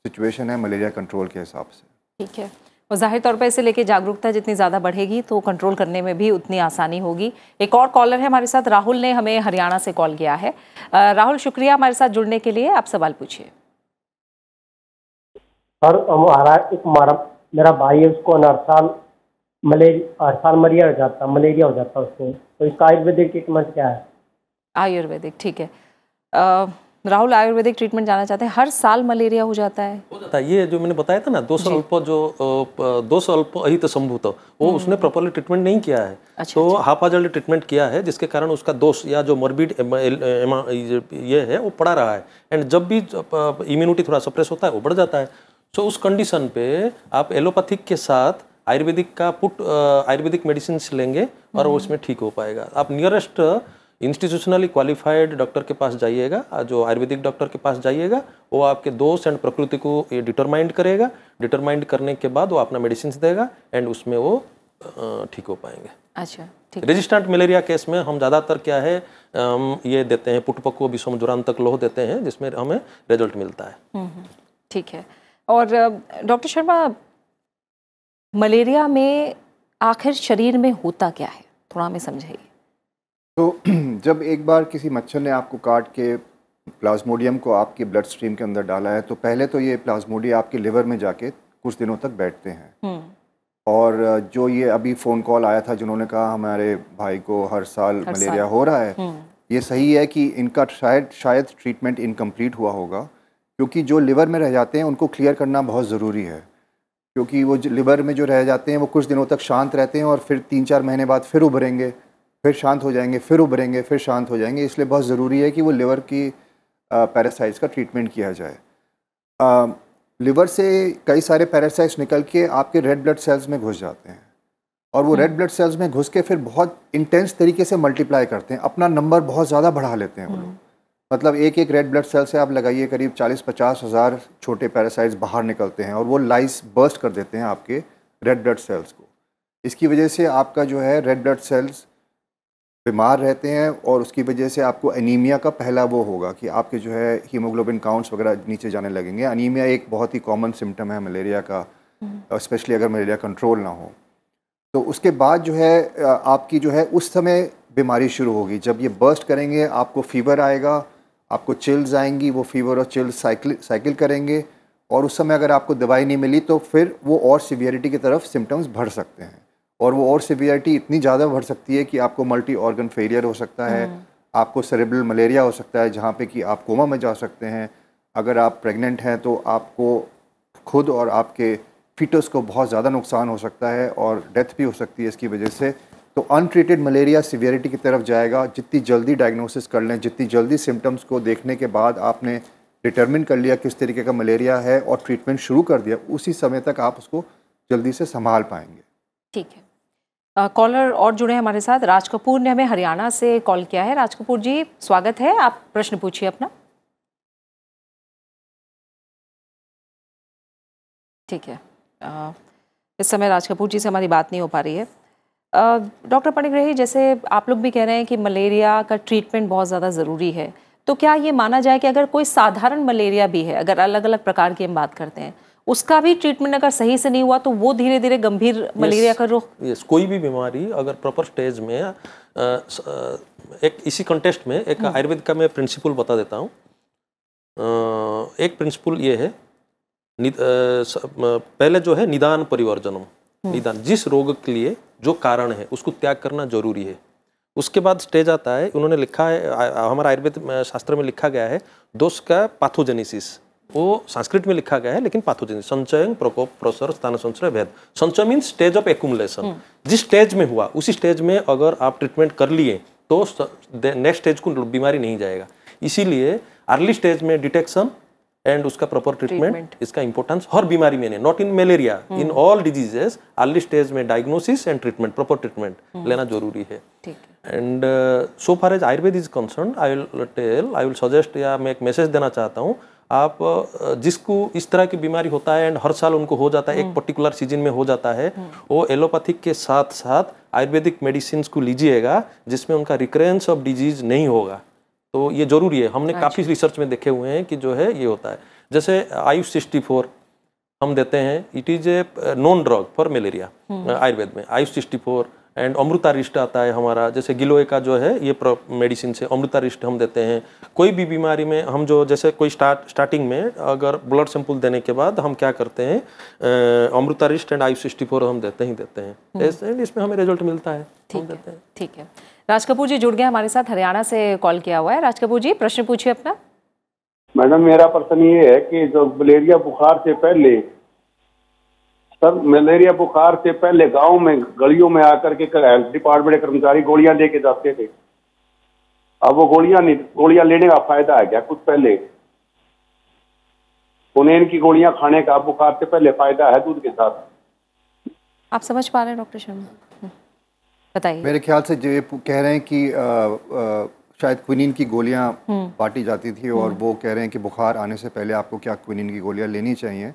Speaker 4: सिचुएशन है मलेरिया कंट्रोल के हिसाब से।
Speaker 1: ठीक है, और जाहिर तौर पर इसे लेके जागरूकता जितनी ज़्यादा बढ़ेगी तो कंट्रोल करने में भी उतनी आसानी होगी। एक और कॉलर है हमारे साथ, राहुल ने हमें हरियाणा से कॉल किया है। राहुल, शुक्रिया हमारे साथ जुड़ने के लिए। आप सवाल पूछिए।
Speaker 8: सर मेरा भाई है, उसको हर साल मलेरिया हो जाता उसको, तो इसका आयुर्वेदिक ट्रीटमेंट क्या है?
Speaker 1: आयुर्वेदिक, ठीक है। राहुल आयुर्वेदिक ट्रीटमेंट जाना चाहते हैं। हर साल मलेरिया हो जाता है?
Speaker 5: हो जाता है। ये जो मैंने बताया था ना, दोष अल्प अहित संभूत, वो उसने प्रॉपरली ट्रीटमेंट नहीं किया है। तो हापाजली ट्रीटमेंट किया है जिसके कारण उसका दोष या जो मॉर्बिड ये है वो पड़ा रहा है, एंड जब भी इम्यूनिटी थोड़ा सप्रेस होता है वो बढ़ जाता है। तो उस कंडीशन पे आप एलोपैथिक के साथ आयुर्वेदिक मेडिसिन लेंगे और वो उसमें ठीक हो पाएगा। आप नियरेस्ट इंस्टीट्यूशनली क्वालिफाइड डॉक्टर के पास जाइएगा, जो आयुर्वेदिक डॉक्टर के पास जाइएगा, वो आपके दोष एंड प्रकृति को ये डिटरमाइंड करेगा। डिटरमाइंड करने के बाद वो अपना मेडिसिन देगा एंड उसमें वो ठीक हो पाएंगे।
Speaker 1: अच्छा, ठीक।
Speaker 5: रेजिस्टेंट मलेरिया केस में हम ज़्यादातर क्या है ये देते हैं पुटपक्व विषम ज्वरांतक लोह देते हैं, जिसमें हमें रिजल्ट मिलता है।
Speaker 1: ठीक है। और डॉक्टर शर्मा, मलेरिया में आखिर शरीर में होता क्या है, थोड़ा हमें समझाइए।
Speaker 4: तो जब एक बार किसी मच्छर ने आपको काट के प्लाज्मोडियम को आपके ब्लड स्ट्रीम के अंदर डाला है, तो पहले तो ये प्लाज्मोडियम आपके लिवर में जाके कुछ दिनों तक बैठते हैं। और जो ये अभी फ़ोन कॉल आया था जिन्होंने कहा हमारे भाई को हर साल मलेरिया हो रहा है, ये सही है कि इनका शायद ट्रीटमेंट इनकम्प्लीट हुआ होगा, क्योंकि जो लिवर में रह जाते हैं उनको क्लियर करना बहुत ज़रूरी है। क्योंकि वो लिवर में जो रह जाते हैं वो कुछ दिनों तक शांत रहते हैं और फिर 3-4 महीने बाद फिर उभरेंगे, फिर शांत हो जाएंगे, फिर उभरेंगे, फिर शांत हो जाएंगे। इसलिए बहुत ज़रूरी है कि वो लिवर की पैरासाइट्स का ट्रीटमेंट किया जाए। लिवर से कई सारे पैरासाइट्स निकल के आपके रेड ब्लड सेल्स में घुस जाते हैं, और वो रेड ब्लड सेल्स में घुस के फिर बहुत इंटेंस तरीके से मल्टीप्लाई करते हैं, अपना नंबर बहुत ज़्यादा बढ़ा लेते हैं वो लोग। मतलब एक रेड ब्लड सेल से आप लगाइए करीब 40-50 हज़ार छोटे पैरासाइट्स बाहर निकलते हैं, और वो लाइस बर्स्ट कर देते हैं आपके रेड ब्लड सेल्स को। इसकी वजह से आपका जो है रेड ब्लड सेल्स बीमार रहते हैं, और उसकी वजह से आपको एनीमिया का पहला वो होगा कि आपके जो है हीमोग्लोबिन काउंट्स वगैरह नीचे जाने लगेंगे। एनीमिया एक बहुत ही कॉमन सिम्टम है मलेरिया का, स्पेशली अगर मलेरिया कंट्रोल ना हो। तो उसके बाद जो है आपकी जो है उस समय बीमारी शुरू होगी। जब ये बर्स्ट करेंगे आपको फीवर आएगा, आपको चिल्स आएंगी, वो फीवर और चिल्स साइकिल करेंगे, और उस समय अगर आपको दवाई नहीं मिली तो फिर वो और सीवियरिटी की तरफ सिम्टम्स बढ़ सकते हैं, और वो और सीवियरिटी इतनी ज़्यादा बढ़ सकती है कि आपको मल्टी ऑर्गन फेलियर हो सकता है, आपको सेरेब्रल मलेरिया हो सकता है जहाँ पे कि आप कोमा में जा सकते हैं। अगर आप प्रेग्नेंट हैं तो आपको खुद और आपके फीटस को बहुत ज़्यादा नुकसान हो सकता है और डेथ भी हो सकती है इसकी वजह से। तो अनट्रीटेड मलेरिया सीवियरिटी की तरफ जाएगा। जितनी जल्दी डायग्नोसिस कर लें, जितनी जल्दी सिम्टम्स को देखने के बाद आपने डिटर्मिन कर लिया किस तरीके का मलेरिया है और ट्रीटमेंट शुरू कर दिया, उसी समय तक आप उसको जल्दी से संभाल पाएंगे।
Speaker 1: ठीक है। कॉलर और जुड़े हैं हमारे साथ। राज कपूर ने हमें हरियाणा से कॉल किया है। राज कपूर जी, स्वागत है, आप प्रश्न पूछिए अपना। ठीक है, इस समय राज कपूर जी से हमारी बात नहीं हो पा रही है। डॉक्टर पणिग्रही, जैसे आप लोग भी कह रहे हैं कि मलेरिया का ट्रीटमेंट बहुत ज़्यादा ज़रूरी है, तो क्या ये माना जाए कि अगर कोई साधारण मलेरिया भी है, अगर अलग अलग प्रकार की हम बात करते हैं, उसका भी ट्रीटमेंट अगर सही से नहीं हुआ तो वो धीरे धीरे गंभीर मलेरिया का रुख?
Speaker 5: यस, कोई भी बीमारी अगर प्रॉपर स्टेज में एक इसी कंटेस्ट में एक आयुर्वेद का मैं प्रिंसिपल बता देता हूँ। एक प्रिंसिपल ये है पहले जो है निदान परिवर्जनम, निदान जिस रोग के लिए जो कारण है उसको त्याग करना जरूरी है। उसके बाद स्टेज आता है, उन्होंने लिखा है, हमारा आयुर्वेद शास्त्र में लिखा गया है दोष का पैथोजेनेसिस, वो संस्कृत में लिखा गया है लेकिन पैथोजेनेसिस, संचय, प्रकोप, प्रसर, स्थान संचय, भेद। संचय मीन्स स्टेज ऑफ एक्यूमुलेशन, जिस स्टेज में हुआ उसी स्टेज में अगर आप ट्रीटमेंट कर लिए तो नेक्स्ट स्टेज को बीमारी नहीं जाएगा। इसीलिए अर्ली स्टेज में डिटेक्शन एंड उसका प्रॉपर ट्रीटमेंट, इसका इंपॉर्टेंस हर बीमारी में, not in malaria, in all diseases early stage में diagnosis and treatment, proper treatment लेना जरूरी है। And so far as Ayurveda is concern, I will suggest या मैं एक मैसेज देना चाहता हूँ, आप जिसको इस तरह की बीमारी होता है एंड हर साल उनको हो जाता है, एक पर्टिकुलर सीजन में हो जाता है, वो एलोपैथिक के साथ साथ आयुर्वेदिक मेडिसिन को लीजिएगा जिसमें उनका रिकरेंस ऑफ डिजीज नहीं होगा। तो ये जरूरी है, हमने काफ़ी रिसर्च में देखे हुए हैं कि जो है ये होता है। जैसे आयुष 64 हम देते हैं, it is a non drug for malaria Ayurveda में, आयुष 64 एंड अमृतारिष्ट आता है हमारा, जैसे गिलोय का जो है ये मेडिसिन से अमृतारिष्ट हम देते हैं। कोई भी बीमारी में हम जो, जैसे कोई स्टार्टिंग में अगर ब्लड सैंपल देने के बाद हम क्या करते हैं, अमृतारिष्ट एंड आयुष 64 हम देते हैं, इसमें हमें रिजल्ट मिलता है।
Speaker 1: ठीक है। राज कपूर जी जुड़ गए हमारे साथ, हरियाणा से कॉल किया हुआ है। राज कपूर जी प्रश्न पूछिए अपना।
Speaker 3: मैडम मेरा प्रश्न ये है कि जो मलेरिया बुखार से पहले, सर मलेरिया बुखार से पहले गांव में गलियों में आकर के हेल्थ डिपार्टमेंट के कर्मचारी गोलियां लेके जाते थे, अब वो गोलियां लेने का फायदा है क्या? कुछ पहले पुनेन की गोलियां खाने का बुखार से पहले फायदा है दूध के साथ?
Speaker 1: आप समझ पा रहे हैं डॉक्टर शर्मा, बताइए।
Speaker 4: मेरे ख्याल से जो ये कह रहे हैं कि शायद क्विनीन की गोलियां बांटी जाती थी और वो कह रहे हैं कि बुखार आने से पहले आपको क्या क्विनीन की गोलियां लेनी चाहिए।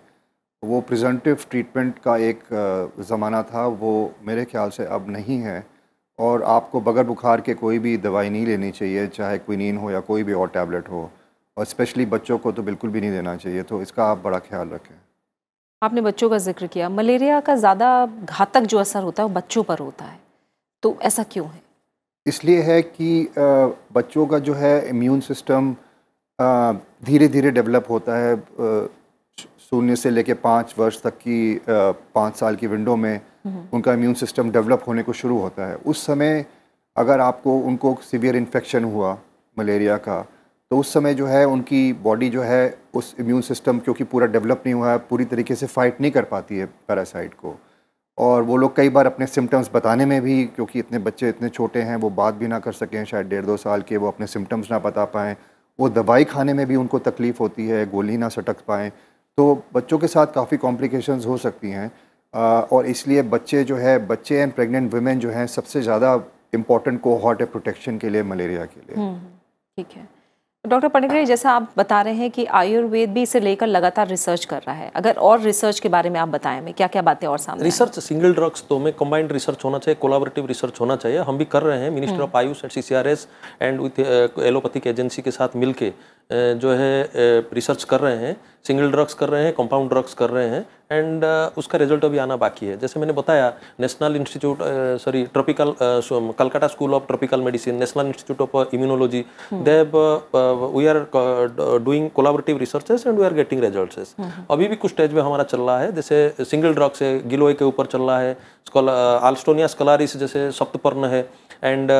Speaker 4: वो प्रिवेंटिव ट्रीटमेंट का एक ज़माना था, वो मेरे ख्याल से अब नहीं है, और आपको बगैर बुखार के कोई भी दवाई नहीं लेनी चाहिए, चाहे क्विनीन हो या कोई भी और टैबलेट हो, और स्पेशली बच्चों को तो बिल्कुल भी नहीं देना चाहिए। तो इसका आप बड़ा ख्याल रखें।
Speaker 1: आपने बच्चों का जिक्र किया, मलेरिया का ज़्यादा घातक जो असर होता है वो बच्चों पर होता है, तो ऐसा क्यों है?
Speaker 4: इसलिए है कि बच्चों का जो है इम्यून सिस्टम धीरे धीरे डेवलप होता है। 0 से लेकर 5 वर्ष तक की 5 साल की विंडो में उनका इम्यून सिस्टम डेवलप होने को शुरू होता है। उस समय अगर उनको सीवियर इन्फेक्शन हुआ मलेरिया का, तो उस समय जो है उनकी बॉडी जो है उस इम्यून सिस्टम, क्योंकि पूरा डेवलप नहीं हुआ है, पूरी तरीके से फाइट नहीं कर पाती है पैरासाइट को, और वो लोग कई बार अपने सिम्टम्स बताने में भी, क्योंकि इतने बच्चे इतने छोटे हैं, वो बात भी ना कर सकें, शायद 1.5-2 साल के, वो अपने सिम्टम्स ना बता पाएँ, वो दवाई खाने में भी उनको तकलीफ़ होती है, गोली ना सटक पाएँ, तो बच्चों के साथ काफ़ी कॉम्प्लिकेशंस हो सकती हैं। और इसलिए बच्चे एंड प्रेग्नेंट वुमेन जो हैं सबसे ज़्यादा इम्पॉर्टेंट कोहॉर्ट है प्रोटेक्शन के लिए, मलेरिया के लिए।
Speaker 1: ठीक है डॉक्टर पनिग्रे, जैसा आप बता रहे हैं कि आयुर्वेद भी इसे लेकर लगातार रिसर्च कर रहा है, अगर और रिसर्च के बारे में आप बताएं, में क्या क्या बातें और सामने?
Speaker 5: रिसर्च सिंगल ड्रग्स तो में कंबाइंड रिसर्च होना चाहिए, कोलैबोरेटिव रिसर्च होना चाहिए, हम भी कर रहे हैं। Ministry of Ayush and CCRS and with allopathic agency के साथ मिलके जो है रिसर्च कर रहे हैं, सिंगल ड्रग्स कर रहे हैं, कंपाउंड ड्रग्स कर रहे हैं, एंड उसका रिजल्ट अभी आना बाकी है। जैसे मैंने बताया, national institute tropical Calcutta school of tropical medicine, national institute of immunology, we are doing collaborative researches and we are getting results. अभी भी कुछ स्टेज में हमारा चल रहा है, जैसे सिंगल ड्रग से गिलोय के ऊपर चल रहा है, आल्स्टोनिया स्कलारिस जैसे सप्तपर्ण है, एंड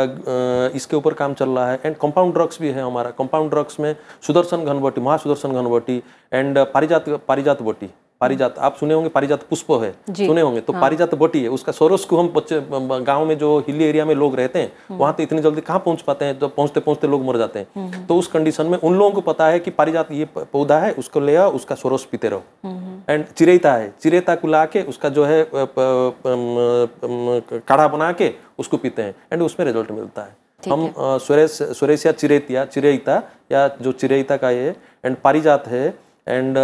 Speaker 5: इसके ऊपर काम चल रहा है, एंड कंपाउंड ड्रग्स भी है हमारा। कंपाउंड ड्रग्स में सुदर्शन घनवटी, महासुदर्शन घनवटी एंड पारिजात बटी, पारिजात आप सुने होंगे, पारिजात पुष्प है, सुने होंगे, तो पारिजात बटी है, उसका सोरस को हम बच्चे गांव में जो हिली एरिया में लोग रहते हैं वहां तो इतनी जल्दी कहाँ पहुंच पाते हैं, तो पहुंचते पहुंचते लोग मर जाते हैं। तो उस कंडीशन में उन लोगों को पता है कि पारिजात ये पौधा है, उसको ले आओ, उसका सोरस पीते रहो। एंड चिरेता है, चिरेता को ला के उसका जो है काढ़ा बना के उसको पीते हैं, एंड उसमें रिजल्ट मिलता है। हम सुरेसिया चिरेता या जो चिरेता का ये, एंड पारिजात है, एंड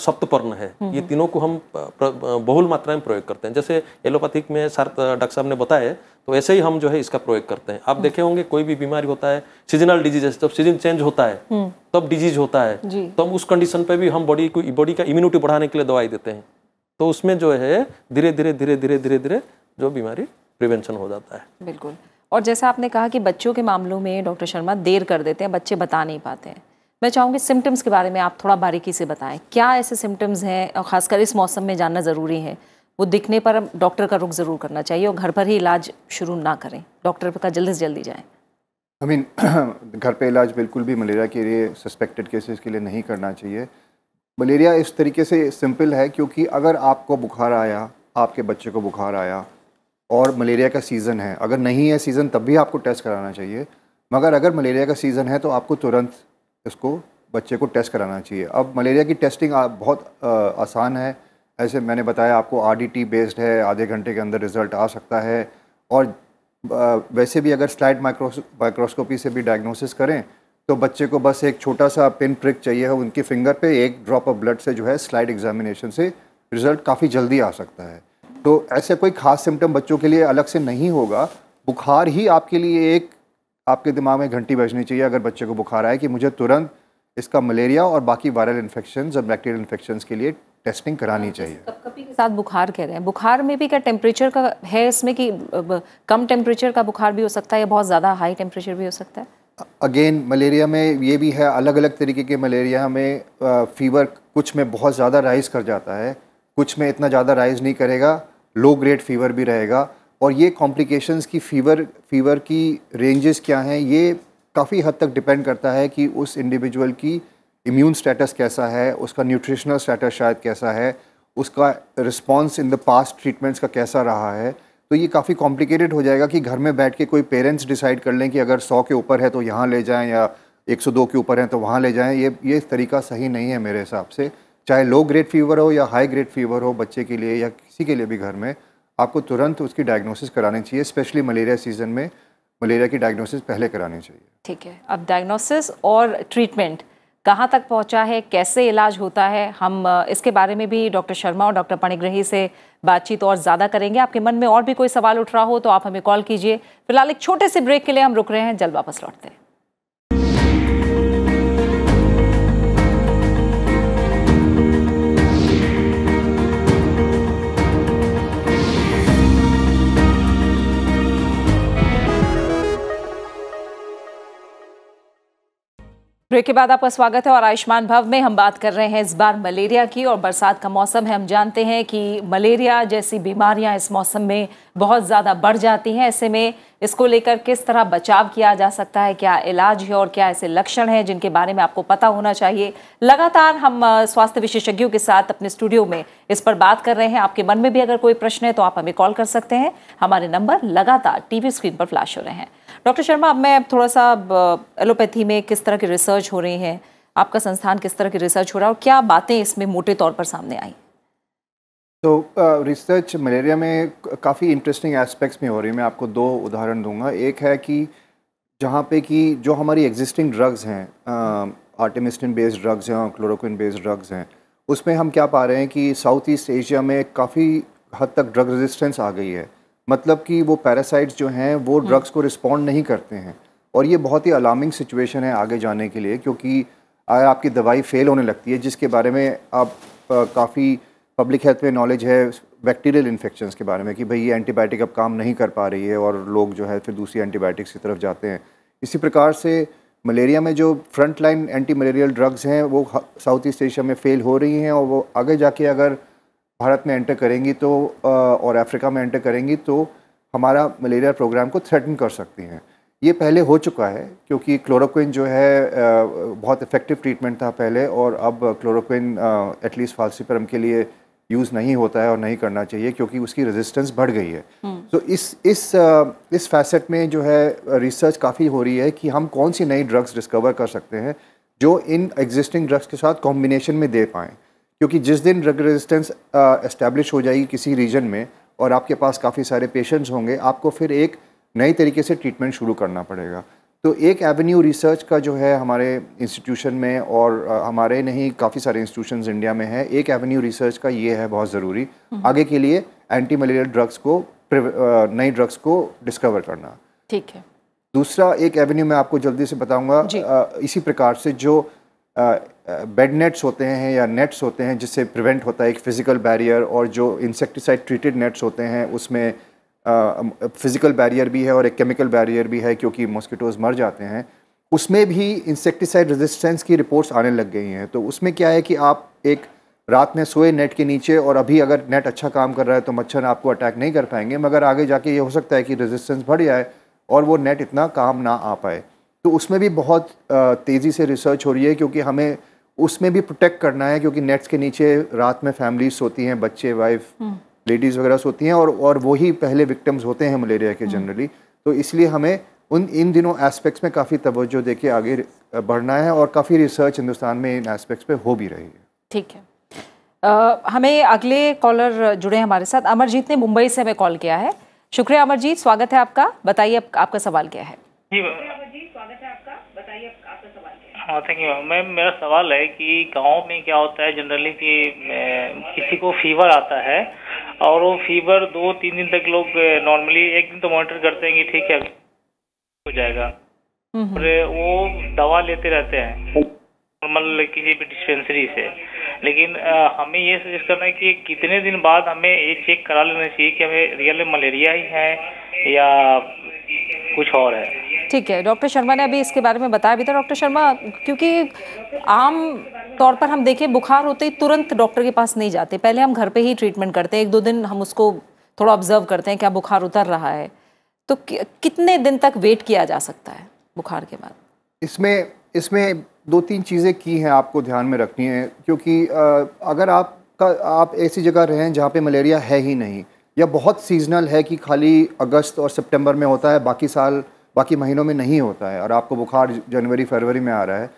Speaker 5: सप्तपर्ण है, ये तीनों को हम बहुल मात्रा में प्रयोग करते हैं। जैसे एलोपैथिक में डॉक्टर साहब ने बताया, तो ऐसे ही हम जो है इसका प्रयोग करते हैं। आप देखे होंगे कोई भी बीमारी होता है, सीजनल डिजीजेस, जब सीजन चेंज होता है तब डिजीज होता है, तो हम उस कंडीशन पे भी हम बॉडी का इम्यूनिटी बढ़ाने के लिए दवाई देते हैं, तो उसमें जो है धीरे धीरे जो बीमारी प्रिवेंशन हो जाता है।
Speaker 1: बिल्कुल। और जैसा आपने कहा कि बच्चों के मामलों में डॉक्टर शर्मा देर कर देते हैं, बच्चे बता नहीं पाते हैं, मैं चाहूँगी सिम्टम्स के बारे में आप थोड़ा बारीकी से बताएं, क्या ऐसे सिम्टम्स हैं और ख़ासकर इस मौसम में जानना ज़रूरी है? वो दिखने पर डॉक्टर का रुख ज़रूर करना चाहिए और घर पर ही इलाज शुरू ना करें, डॉक्टर का जल्दी से जल्दी जाएं।
Speaker 4: घर पे इलाज बिल्कुल भी मलेरिया के लिए सस्पेक्टेड केसेस के लिए नहीं करना चाहिए। मलेरिया इस तरीके से सिंपल है क्योंकि अगर आपको बुखार आया, आपके बच्चे को बुखार आया और मलेरिया का सीज़न है, अगर नहीं है सीज़न तब भी आपको टेस्ट कराना चाहिए, मगर अगर मलेरिया का सीज़न है तो आपको तुरंत इसको बच्चे को टेस्ट कराना चाहिए। अब मलेरिया की टेस्टिंग बहुत आसान है, ऐसे मैंने बताया आपको RDT बेस्ड है, आधे घंटे के अंदर रिज़ल्ट आ सकता है। और वैसे भी अगर स्लाइड माइक्रोस्कोपी से भी डायग्नोसिस करें तो बच्चे को बस एक छोटा सा पिन प्रिक चाहिए है उनकी फिंगर पे, एक ड्रॉप ऑफ ब्लड से जो है स्लाइड एग्जामिनेशन से रिज़ल्ट काफ़ी जल्दी आ सकता है। तो ऐसे कोई ख़ास सिम्टम बच्चों के लिए अलग से नहीं होगा। बुखार ही आपके लिए एक आपके दिमाग में घंटी बजनी चाहिए अगर बच्चे को बुखार आए कि मुझे तुरंत इसका मलेरिया और बाकी वायरल इन्फेक्शंस और बैक्टीरियल इन्फेक्शंस के लिए टेस्टिंग करानी चाहिए।
Speaker 1: कपकपी के साथ बुखार कह रहे हैं, बुखार में भी क्या टेम्परेचर का है इसमें कि कम टेम्परेचर का बुखार भी हो सकता है या बहुत ज़्यादा हाई टेम्परेचर भी हो सकता है?
Speaker 4: अगेन मलेरिया में ये भी है, अलग अलग तरीके के मलेरिया में फ़ीवर कुछ में बहुत ज़्यादा राइज़ कर जाता है, कुछ में इतना ज़्यादा राइज़ नहीं करेगा, लो ग्रेड फ़ीवर भी रहेगा। और ये कॉम्प्लिकेशंस की फ़ीवर की रेंजेस क्या हैं ये काफ़ी हद तक डिपेंड करता है कि उस इंडिविजुअल की इम्यून स्टेटस कैसा है, उसका न्यूट्रिशनल स्टेटस शायद कैसा है, उसका response in the past treatments का कैसा रहा है। तो ये काफ़ी कॉम्प्लिकेटेड हो जाएगा कि घर में बैठ के कोई पेरेंट्स डिसाइड कर लें कि अगर 100 के ऊपर है तो यहाँ ले जाएं या 102 के ऊपर है तो वहाँ ले जाएं। ये तरीका सही नहीं है मेरे हिसाब से। चाहे लो ग्रेड फीवर हो या हाई ग्रेड फीवर हो बच्चे के लिए या किसी के लिए भी घर में, आपको तुरंत उसकी डायग्नोसिस करानी चाहिए। स्पेशली मलेरिया सीज़न में मलेरिया की डायग्नोसिस पहले करानी चाहिए।
Speaker 1: ठीक है, अब डायग्नोसिस और ट्रीटमेंट कहाँ तक पहुँचा है, कैसे इलाज होता है, हम इसके बारे में भी डॉक्टर शर्मा और डॉक्टर पणिग्रही से बातचीत और ज़्यादा करेंगे। आपके मन में और भी कोई सवाल उठ रहा हो तो आप हमें कॉल कीजिए। फिलहाल एक छोटे से ब्रेक के लिए हम रुक रहे हैं, जल्द वापस लौटते हैं। ब्रेक के बाद आपका स्वागत है और आयुष्मान भव में हम बात कर रहे हैं इस बार मलेरिया की। और बरसात का मौसम है, हम जानते हैं कि मलेरिया जैसी बीमारियां इस मौसम में बहुत ज़्यादा बढ़ जाती हैं। ऐसे में इसको लेकर किस तरह बचाव किया जा सकता है, क्या इलाज है और क्या ऐसे लक्षण हैं जिनके बारे में आपको पता होना चाहिए। लगातार हम स्वास्थ्य विशेषज्ञों के साथ अपने स्टूडियो में इस पर बात कर रहे हैं। आपके मन में भी अगर कोई प्रश्न है तो आप हमें कॉल कर सकते हैं, हमारे नंबर लगातार टीवी स्क्रीन पर फ्लैश हो रहे हैं। डॉक्टर शर्मा, अब मैं थोड़ा सा एलोपैथी में किस तरह की रिसर्च हो रही है, आपका संस्थान किस तरह की रिसर्च हो रहा है और क्या बातें इसमें मोटे तौर पर सामने आई?
Speaker 4: तो रिसर्च मलेरिया में काफ़ी इंटरेस्टिंग एस्पेक्ट्स में हो रही है। मैं आपको दो उदाहरण दूंगा। एक है कि जहाँ पे कि जो हमारी एग्जिस्टिंग ड्रग्स हैं, आर्टेमिस्टिन बेस्ड ड्रग्स हैं और क्लोरोक्विन बेस्ड ड्रग्स हैं, उसमें हम क्या पा रहे हैं कि साउथ ईस्ट एशिया में काफ़ी हद तक ड्रग रेजिस्टेंस आ गई है। मतलब कि वो पैरासाइट्स जो हैं वो ड्रग्स को रिस्पॉन्ड नहीं करते हैं। और ये बहुत ही अलार्मिंग सिचुएशन है आगे जाने के लिए, क्योंकि अगर आपकी दवाई फेल होने लगती है, जिसके बारे में आप काफ़ी पब्लिक हेल्थ में नॉलेज है बैक्टीरियल इन्फेक्शंस के बारे में कि भाई ये एंटीबायोटिक अब काम नहीं कर पा रही है और लोग जो है फिर दूसरी एंटीबायोटिक्स की तरफ जाते हैं। इसी प्रकार से मलेरिया में जो front line anti malarial drugs हैं वो साउथ ईस्ट एशिया में फेल हो रही हैं और वो आगे जाके अगर भारत में एंटर करेंगी तो और अफ्रीका में एंटर करेंगी तो हमारा मलेरिया प्रोग्राम को थ्रेटन कर सकती हैं। ये पहले हो चुका है क्योंकि क्लोरोक्विन जो है बहुत इफेक्टिव ट्रीटमेंट था पहले, और अब क्लोरोक्विन एटलीस्ट फाल्सिफेरम के लिए यूज़ नहीं होता है और नहीं करना चाहिए क्योंकि उसकी रेजिस्टेंस बढ़ गई है। तो इस फैसेट में जो है रिसर्च काफ़ी हो रही है कि हम कौन सी नई ड्रग्स डिस्कवर कर सकते हैं जो इन एग्जिस्टिंग ड्रग्स के साथ कॉम्बिनेशन में दे पाएँ। क्योंकि जिस दिन ड्रग रेजिस्टेंस एस्टैब्लिश हो जाएगी किसी रीजन में और आपके पास काफ़ी सारे पेशेंट्स होंगे, आपको फिर एक नई तरीके से ट्रीटमेंट शुरू करना पड़ेगा। तो एक एवेन्यू रिसर्च का जो है हमारे इंस्टीट्यूशन में और हमारे नहीं काफ़ी सारे इंस्टीट्यूशंस इंडिया में है, एक एवेन्यू रिसर्च का ये है बहुत ज़रूरी आगे के लिए एंटी मलेरियल ड्रग्स को नई ड्रग्स को डिस्कवर करना।
Speaker 1: ठीक है।
Speaker 4: दूसरा एक एवेन्यू मैं आपको जल्दी से बताऊँगा, इसी प्रकार से जो बेड नेट्स होते हैं या नेट्स होते हैं जिससे प्रिवेंट होता है एक फ़िज़िकल बैरियर, और जो इंसेक्टिसाइड ट्रीटेड नेट्स होते हैं उसमें फ़िज़िकल बैरियर भी है और एक केमिकल बैरियर भी है क्योंकि मॉस्किटोज़ मर जाते हैं। उसमें भी इंसेक्टिसाइड रेजिस्टेंस की रिपोर्ट्स आने लग गई हैं। तो उसमें क्या है कि आप एक रात में सोए नेट के नीचे, और अभी अगर नेट अच्छा काम कर रहा है तो मच्छर आपको अटैक नहीं कर पाएंगे, मगर आगे जाके ये हो सकता है कि रेजिस्टेंस बढ़ जाए और वो नेट इतना काम ना आ पाए। तो उसमें भी बहुत तेज़ी से रिसर्च हो रही है, क्योंकि हमें उसमें भी प्रोटेक्ट करना है, क्योंकि नेट्स के नीचे रात में फैमिलीज सोती हैं, बच्चे, वाइफ, लेडीज़ वगैरह सोती हैं, और वही पहले विक्टिम्स होते हैं मलेरिया के जनरली। तो इसलिए हमें इन दिनों एस्पेक्ट्स में काफ़ी तवज्जो दे के आगे बढ़ना है, और काफ़ी रिसर्च हिंदुस्तान में इन एस्पेक्ट्स पे हो भी रही है।
Speaker 1: ठीक है, हमें अगले कॉलर जुड़े हैं हमारे साथ। अमरजीत ने मुंबई से हमें कॉल किया है। शुक्रिया अमरजीत, स्वागत है आपका। बताइए आपका सवाल क्या है।
Speaker 9: जी अमरजीत, स्वागत है आपका। बताइए आपका सवाल क्या है। हाँ, थैंक यू मैम। मेरा सवाल है कि गांव में क्या होता है जनरली कि किसी को फीवर आता है, और वो फीवर 2-3 दिन तक लोग नॉर्मली एक दिन तो मॉनिटर करते हैं कि ठीक है हो जाएगा, और वो दवा लेते रहते हैं नॉर्मल किसी भी डिस्पेंसरी से। लेकिन हमें ये सजेस्ट करना है कि कितने दिन बाद हमें ये चेक करा लेना चाहिए कि हमें रियल में मलेरिया ही है या कुछ और है।
Speaker 1: ठीक है, डॉक्टर शर्मा ने अभी इसके बारे में बताया भी था। डॉक्टर शर्मा, क्योंकि आम तौर पर हम देखें बुखार होते ही तुरंत डॉक्टर के पास नहीं जाते, पहले हम घर पे ही ट्रीटमेंट करते हैं, 1-2 दिन हम उसको थोड़ा ऑब्जर्व करते हैं क्या बुखार उतर रहा है। तो कितने दिन तक वेट किया जा सकता है बुखार के बाद?
Speaker 4: इसमें 2-3 चीज़ें की हैं आपको ध्यान में रखनी है, क्योंकि अगर आप ऐसी जगह रहें जहाँ पे मलेरिया है ही नहीं, या बहुत सीजनल है कि खाली अगस्त और सितंबर में होता है, बाकी महीनों में नहीं होता है, और आपको बुखार जनवरी फरवरी में आ रहा है,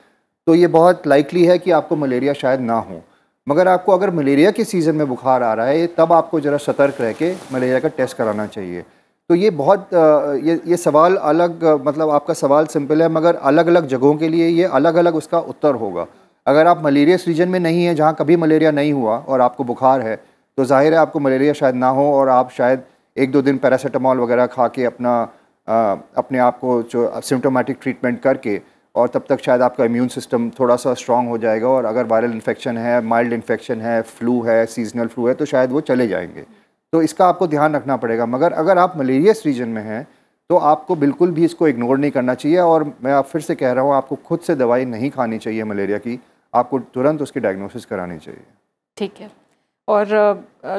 Speaker 4: तो ये बहुत लाइकली है कि आपको मलेरिया शायद ना हो। मगर आपको अगर मलेरिया के सीज़न में बुखार आ रहा है, तब आपको ज़रा सतर्क रह के मलेरिया का टेस्ट कराना चाहिए। तो ये बहुत ये सवाल अलग, मतलब आपका सवाल सिंपल है, मगर अलग अलग जगहों के लिए ये अलग अलग उसका उत्तर होगा। अगर आप मलेरियस रीजन में नहीं है, जहाँ कभी मलेरिया नहीं हुआ, और आपको बुखार है, तो जाहिर है आपको मलेरिया शायद ना हो, और आप शायद 1-2 दिन पैरासीटामोल वगैरह खा के अपने आप को जो सिम्टोमेटिक ट्रीटमेंट करके, और तब तक शायद आपका इम्यून सिस्टम थोड़ा सा स्ट्रांग हो जाएगा, और अगर वायरल इन्फेक्शन है, माइल्ड इन्फेक्शन है, फ्लू है, सीजनल फ्लू है, तो शायद वो चले जाएंगे। तो इसका आपको ध्यान रखना पड़ेगा। मगर अगर आप मलेरियस रीजन में हैं तो आपको बिल्कुल भी इसको इग्नोर नहीं करना चाहिए, और मैं आप फिर से कह रहा हूँ, आपको खुद से दवाई नहीं खानी चाहिए मलेरिया की, आपको तुरंत उसकी डायग्नोसिस करानी चाहिए। ठीक है।
Speaker 1: और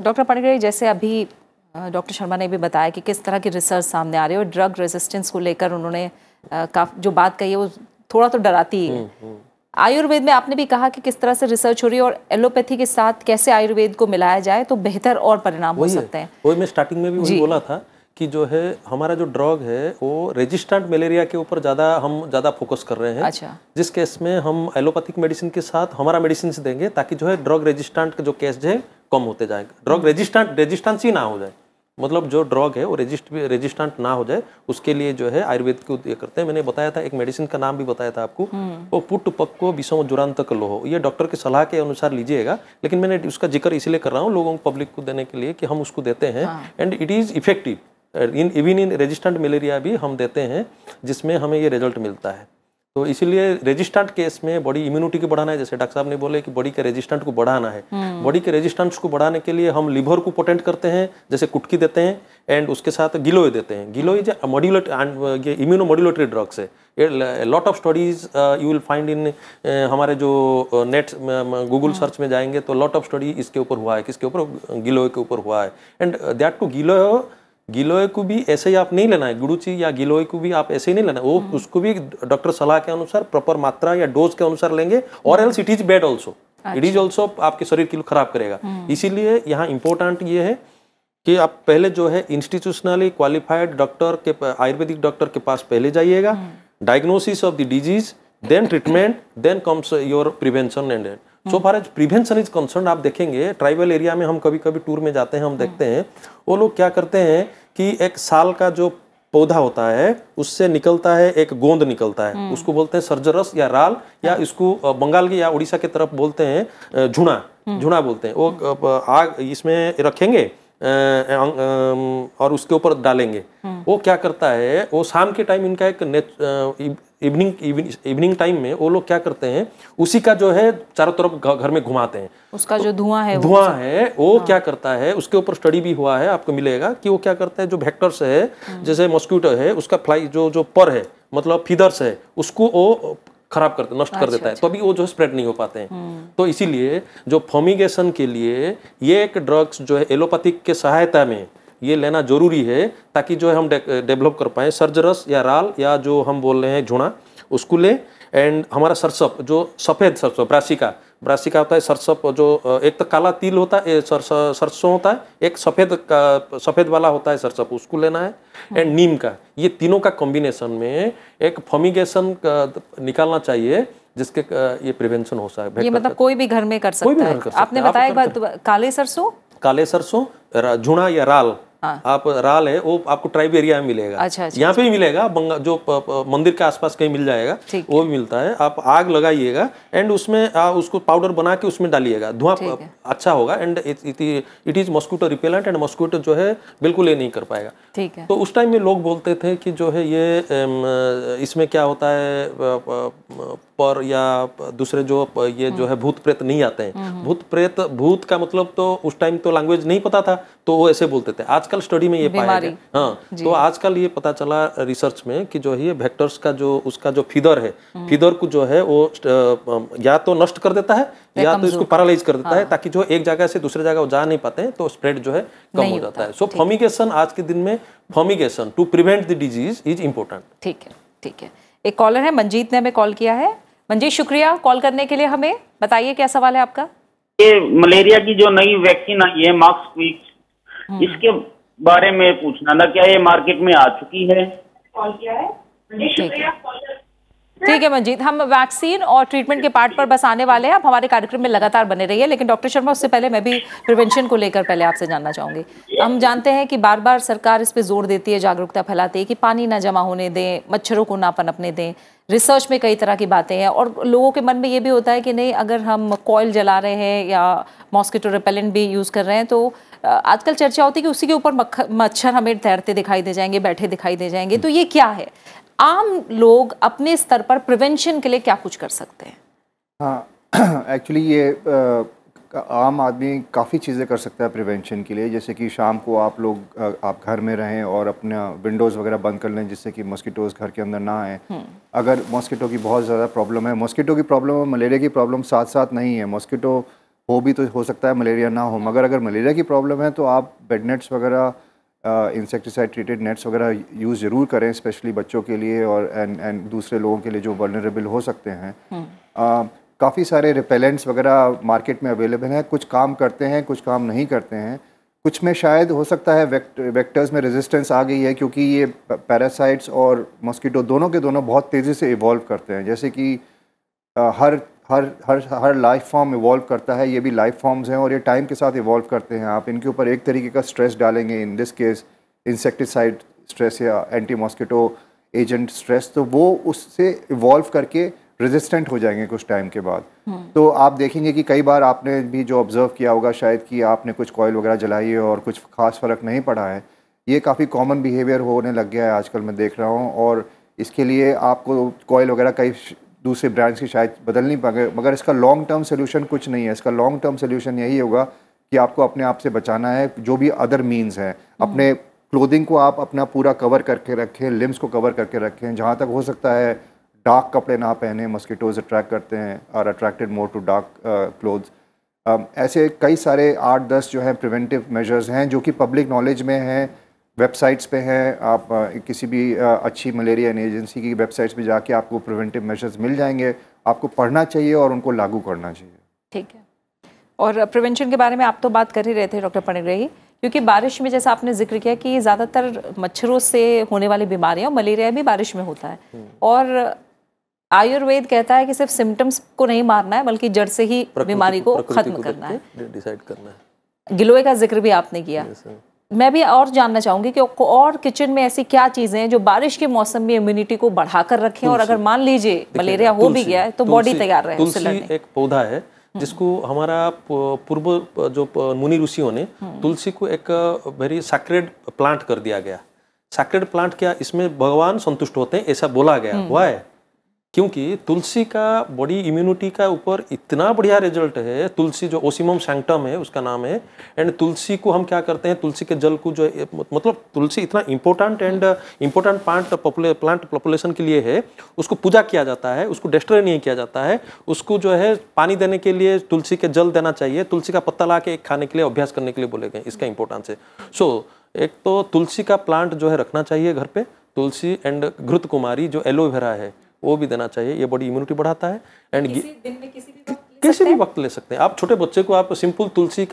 Speaker 1: डॉक्टर पाणिग्राही, जैसे अभी डॉक्टर शर्मा ने भी बताया कि किस तरह की रिसर्च सामने आ रही है, और ड्रग रेजिस्टेंस को लेकर उन्होंने जो बात कही है वो थोड़ा तो डराती है। आयुर्वेद में आपने भी कहा कि किस तरह से रिसर्च हो रही है, और एलोपैथी के साथ कैसे आयुर्वेद को मिलाया जाए तो बेहतर और परिणाम हो सकते हैं।
Speaker 5: वही मैं स्टार्टिंग में भी वही बोला था कि जो है हमारा जो ड्रग है वो रेजिस्टेंट मलेरिया के ऊपर ज़्यादा फोकस कर रहे हैं।
Speaker 1: अच्छा।
Speaker 5: जिस केस में हम एलोपैथिक मेडिसिन के साथ हमारा मेडिसिन देंगे, ताकि जो है ड्रग रेजिस्टेंट का जो केस है कम होते जाएगा, ड्रग रेजिस्टेंस ही ना हो जाए, मतलब जो ड्रग है वो रेजिस्टेंट ना हो जाए, उसके लिए जो है आयुर्वेद को ये करते हैं। मैंने बताया था, एक मेडिसिन का नाम भी बताया था आपको, वो पुट पक्को विषम जुरांत लोहो, ये डॉक्टर की सलाह के अनुसार लीजिएगा, लेकिन मैंने उसका जिक्र इसलिए कर रहा हूँ लोगों को, पब्लिक को देने के लिए कि हम उसको देते हैं, and it is effective even in resistant malaria भी हम देते हैं, जिसमें हमें ये रिजल्ट मिलता है। तो इसीलिए रेजिस्टेंट केस में बॉडी इम्यूनिटी को बढ़ाना है, जैसे डॉक्टर साहब ने बोले कि बॉडी के रेजिस्टेंट को बढ़ाना है। बॉडी के रेजिस्टेंस को बढ़ाने के लिए हम लिवर को पोटेंट करते हैं, जैसे कुटकी देते हैं, एंड उसके साथ गिलोय देते हैं। गिलोय जो मॉड्यूलेट एंड ये इम्यूनोमॉड्यूलेटरी ड्रग्स है। Lot of studies you will find in हमारे जो नेट गूगल सर्च में जाएंगे तो लॉट ऑफ स्टडी इसके ऊपर हुआ है, किसके ऊपर, गिलोय के ऊपर हुआ है। एंड दैट टू गिलोय को भी ऐसे ही आप नहीं लेना है, गुड़ूची या गिलोय को भी आप ऐसे ही नहीं लेना है, वो उसको भी डॉक्टर सलाह के अनुसार प्रॉपर मात्रा या डोज के अनुसार लेंगे, और else it is bad also, it is also आपके शरीर को खराब करेगा। इसीलिए यहाँ इंपॉर्टेंट ये है कि आप पहले जो है इंस्टीट्यूशनली क्वालिफाइड डॉक्टर के, आयुर्वेदिक डॉक्टर के पास पहले जाइएगा, diagnosis of the disease, then treatment, then comes your prevention and so far as prevention is concern. आप देखेंगे ट्राइबल एरिया में हम कभी कभी टूर में जाते हैं, हम देखते हैं वो लोग क्या करते हैं कि एक साल का जो पौधा होता है उससे निकलता है एक गोंद निकलता है, उसको बोलते हैं सर्जरस या राल, या इसको बंगाल की या उड़ीसा की तरफ बोलते हैं झुना बोलते हैं। वो आग इसमें रखेंगे और उसके ऊपर डालेंगे। वो क्या करता है, वो शाम के टाइम इनका एक इवनिंग टाइम में वो लोग क्या करते हैं, उसी का जो है चारों तरफ घर में घुमाते हैं, उसका जो धुआं है वो क्या करता है, उसके ऊपर स्टडी भी हुआ है, आपको मिलेगा कि वो क्या करता है, जो वेक्टर्स है जैसे मॉस्किटो है उसका फ्लाई जो पर है मतलब फीदर्स है उसको वो खराब कर नष्ट कर देता है, तो अभी वो जो स्प्रेड नहीं हो पाते हैं। तो इसीलिए जो फॉर्मिगेशन के लिए ये एक ड्रग्स जो है एलोपैथिक के सहायता में ये लेना जरूरी है, ताकि जो है हम डेवलप कर पाएँ। सर्जरस या राल या जो हम बोल रहे हैं झुणा उसको ले, एंड हमारा सरसप जो सफ़ेद सरसों ब्रासिका होता है, सरसप जो एक तो काला तिल होता है सरसों होता है, एक सफ़ेद वाला होता है सरसप, उसको लेना है, एंड नीम का, ये तीनों का कॉम्बिनेशन में एक फॉर्मिगेशन निकालना चाहिए जिसके ये प्रिवेंशन हो सकता है।
Speaker 1: ये मतलब कोई भी घर में कर सकता है। आपने बताया एक बात, काले सरसों
Speaker 5: झुणा या राल, आप राल है वो आपको ट्राइब एरिया में मिलेगा। अच्छा, यहाँ पे भी मिलेगा, जो मंदिर के आसपास कहीं मिल जाएगा वो भी मिलता है। आप आग लगाइएगा एंड उसमें उसको पाउडर बना के उसमें डालिएगा, धुआं अच्छा होगा, and it is mosquito repellent, and mosquito जो है बिल्कुल ये नहीं कर पाएगा। ठीक है। तो उस टाइम में लोग बोलते थे कि जो है ये इसमें क्या होता है पर या दूसरे जो ये जो है भूत प्रेत नहीं आते हैं। भूत प्रेत, भूत का मतलब तो उस टाइम तो लैंग्वेज नहीं पता था, तो वो ऐसे बोलते थे। आजकल स्टडी में ये पाया गया, हाँ, तो आजकल ये पता चला रिसर्च में कि जो है वेक्टर्स का जो उसका जो फीदर है, फीदर को जो है वो या तो नष्ट कर देता है या तो इसको पैरालाइज कर देता है, ताकि जो एक जगह से दूसरे जगह जा नहीं पाते हैं, तो स्प्रेड जो है कम हो जाता है। सो फॉर्मिगेशन आज के दिन में, fumigation to prevent the disease is important.
Speaker 1: ठीक है, ठीक है। एक कॉलर है, मंजीत ने हमें कॉल किया है। मंजीत, शुक्रिया कॉल करने के लिए। हमें बताइए क्या सवाल है आपका।
Speaker 10: ये मलेरिया की जो नई वैक्सीन आई है मॉक्सक्विक, इसके बारे में पूछना था, क्या ये मार्केट में आ चुकी है? कॉल किया है।
Speaker 1: ठीक है मंजीत, हम वैक्सीन और ट्रीटमेंट के पार्ट पर बस आने वाले हैं। आप हमारे कार्यक्रम में लगातार बने रहिए। लेकिन डॉक्टर शर्मा, उससे पहले मैं भी प्रिवेंशन को लेकर पहले आपसे जानना चाहूंगी। हम जानते हैं कि बार बार सरकार इस पे जोर देती है, जागरूकता फैलाती है कि पानी ना जमा होने दें, मच्छरों को ना पनपने दें। रिसर्च में कई तरह की बातें हैं और लोगों के मन में ये भी होता है कि नहीं, अगर हम कॉइल जला रहे हैं या मॉस्किटो रिपेलेंट भी यूज़ कर रहे हैं तो आजकल चर्चा होती है कि उसी के ऊपर मच्छर हमें तैरते दिखाई दे जाएंगे, बैठे दिखाई दे जाएंगे। तो ये क्या है? आम लोग अपने स्तर पर प्रिवेंशन के लिए क्या कुछ कर सकते हैं?
Speaker 4: हाँ, एक्चुअली ये आम आदमी काफ़ी चीज़ें कर सकता है प्रिवेंशन के लिए। जैसे कि शाम को आप लोग आप घर में रहें और अपना विंडोज़ वगैरह बंद कर लें, जिससे कि मॉस्किटोज़ घर के अंदर ना आए। अगर मॉस्किटो की बहुत ज़्यादा प्रॉब्लम है, मॉस्किटो की प्रॉब्लम और मलेरिया की प्रॉब्लम साथ साथ नहीं है। मॉस्किटो हो भी तो हो सकता है, मलेरिया ना हो, मगर अगर मलेरिया की प्रॉब्लम है तो आप बेड नेट्स वगैरह, इंसेक्टिसाइड ट्रीटेड नेट्स वगैरह यूज़ ज़रूर करें, स्पेशली बच्चों के लिए और एंड दूसरे लोगों के लिए जो वल्नरेबल हो सकते हैं। काफ़ी सारे रिपेलेंट्स वगैरह मार्केट में अवेलेबल हैं, कुछ काम करते हैं, कुछ काम नहीं करते हैं। कुछ में शायद हो सकता है वेक्टर्स में रेजिस्टेंस आ गई है, क्योंकि ये पैरासाइट्स और मॉस्किटो दोनों के दोनों बहुत तेज़ी से इवॉल्व करते हैं। जैसे कि हर लाइफ फॉर्म इवॉल्व करता है, ये भी लाइफ फॉर्म्स हैं और ये टाइम के साथ इवॉल्व करते हैं। आप इनके ऊपर एक तरीके का स्ट्रेस डालेंगे, in this case insecticide stress या एंटी मॉस्किटो एजेंट स्ट्रेस, तो वो उससे इवॉल्व करके रेजिस्टेंट हो जाएंगे कुछ टाइम के बाद। तो आप देखेंगे कि कई बार आपने भी जो ऑब्जर्व किया होगा शायद कि आपने कुछ कॉइल वगैरह जलाई है और कुछ खास फ़र्क नहीं पड़ा है। ये काफ़ी कॉमन बिहेवियर होने लग गया है आजकल, मैं देख रहा हूँ। और इसके लिए आपको कॉइल वगैरह कई दूसरे ब्रांड्स की शायद बदलनी पड़े, मगर इसका लॉन्ग टर्म सोल्यूशन कुछ नहीं है। इसका लॉन्ग टर्म सोल्यूशन यही होगा कि आपको अपने आप से बचाना है, जो भी अदर मीन्स हैं। अपने क्लोथिंग को आप अपना पूरा कवर करके रखें, लिम्स को कवर करके रखें। जहाँ तक हो सकता है डार्क कपड़े ना पहने, मस्किटोज अट्रैक्ट करते हैं और attracted more to dark clothes. ऐसे कई सारे 8-10 जो हैं प्रिवेंटिव मेजर्स हैं जो कि पब्लिक नॉलेज में हैं, वेबसाइट्स पे हैं। आप किसी भी अच्छी मलेरिया एजेंसी की वेबसाइट्स पे जाके आपको प्रिवेंटिव मेजर्स मिल जाएंगे। आपको पढ़ना चाहिए और उनको लागू करना चाहिए।
Speaker 1: ठीक है। और प्रिवेंशन के बारे में आप तो बात कर ही रहे थे डॉक्टर पणिग्रही, क्योंकि बारिश में जैसा आपने जिक्र किया कि ज़्यादातर मच्छरों से होने वाली बीमारियां, मलेरिया भी बारिश में होता है। और आयुर्वेद कहता है कि सिर्फ सिम्टम्स को नहीं मारना है, बल्कि जड़ से ही बीमारी को खत्म करना है,
Speaker 5: डिसाइड करना है।
Speaker 1: गिलोय का जिक्र भी आपने किया। मैं भी और जानना चाहूंगी कि और किचन में ऐसी क्या चीजें हैं जो बारिश के मौसम में इम्यूनिटी को बढ़ाकर रखें, और अगर मान लीजिए मलेरिया हो भी गया है तो बॉडी तैयार रहे।
Speaker 5: तुलसी एक पौधा है जिसको हमारा पूर्व जो मुनि ऋषियों ने तुलसी को एक वेरी सैक्रेड प्लांट कर दिया गया। सैक्रेड प्लांट क्या, इसमें भगवान संतुष्ट होते हैं ऐसा बोला गया हुआ है। क्योंकि तुलसी का बॉडी इम्यूनिटी का ऊपर इतना बढ़िया रिजल्ट है। तुलसी जो ओसिमम सैंक्टम है उसका नाम है, एंड तुलसी को हम क्या करते हैं, तुलसी के जल को जो मतलब तुलसी इतना important and important plant population के लिए है, उसको पूजा किया जाता है, उसको डिस्ट्रॉय नहीं किया जाता है। उसको जो है पानी देने के लिए तुलसी के जल देना चाहिए, तुलसी का पत्ता ला के खाने के लिए अभ्यास करने के लिए बोले गए, इसका इंपॉर्टेंस है। सो एक तो तुलसी का प्लांट जो है रखना चाहिए घर पे, तुलसी एंड घृत कुमारी जो एलोवेरा है वो भी देना चाहिए, ये बॉडी इम्यूनिटी बढ़ाता है। एंड किसी भी वक्त ले सकते हैं आप। छोटे बच्चे को आप सिंपल तुलसी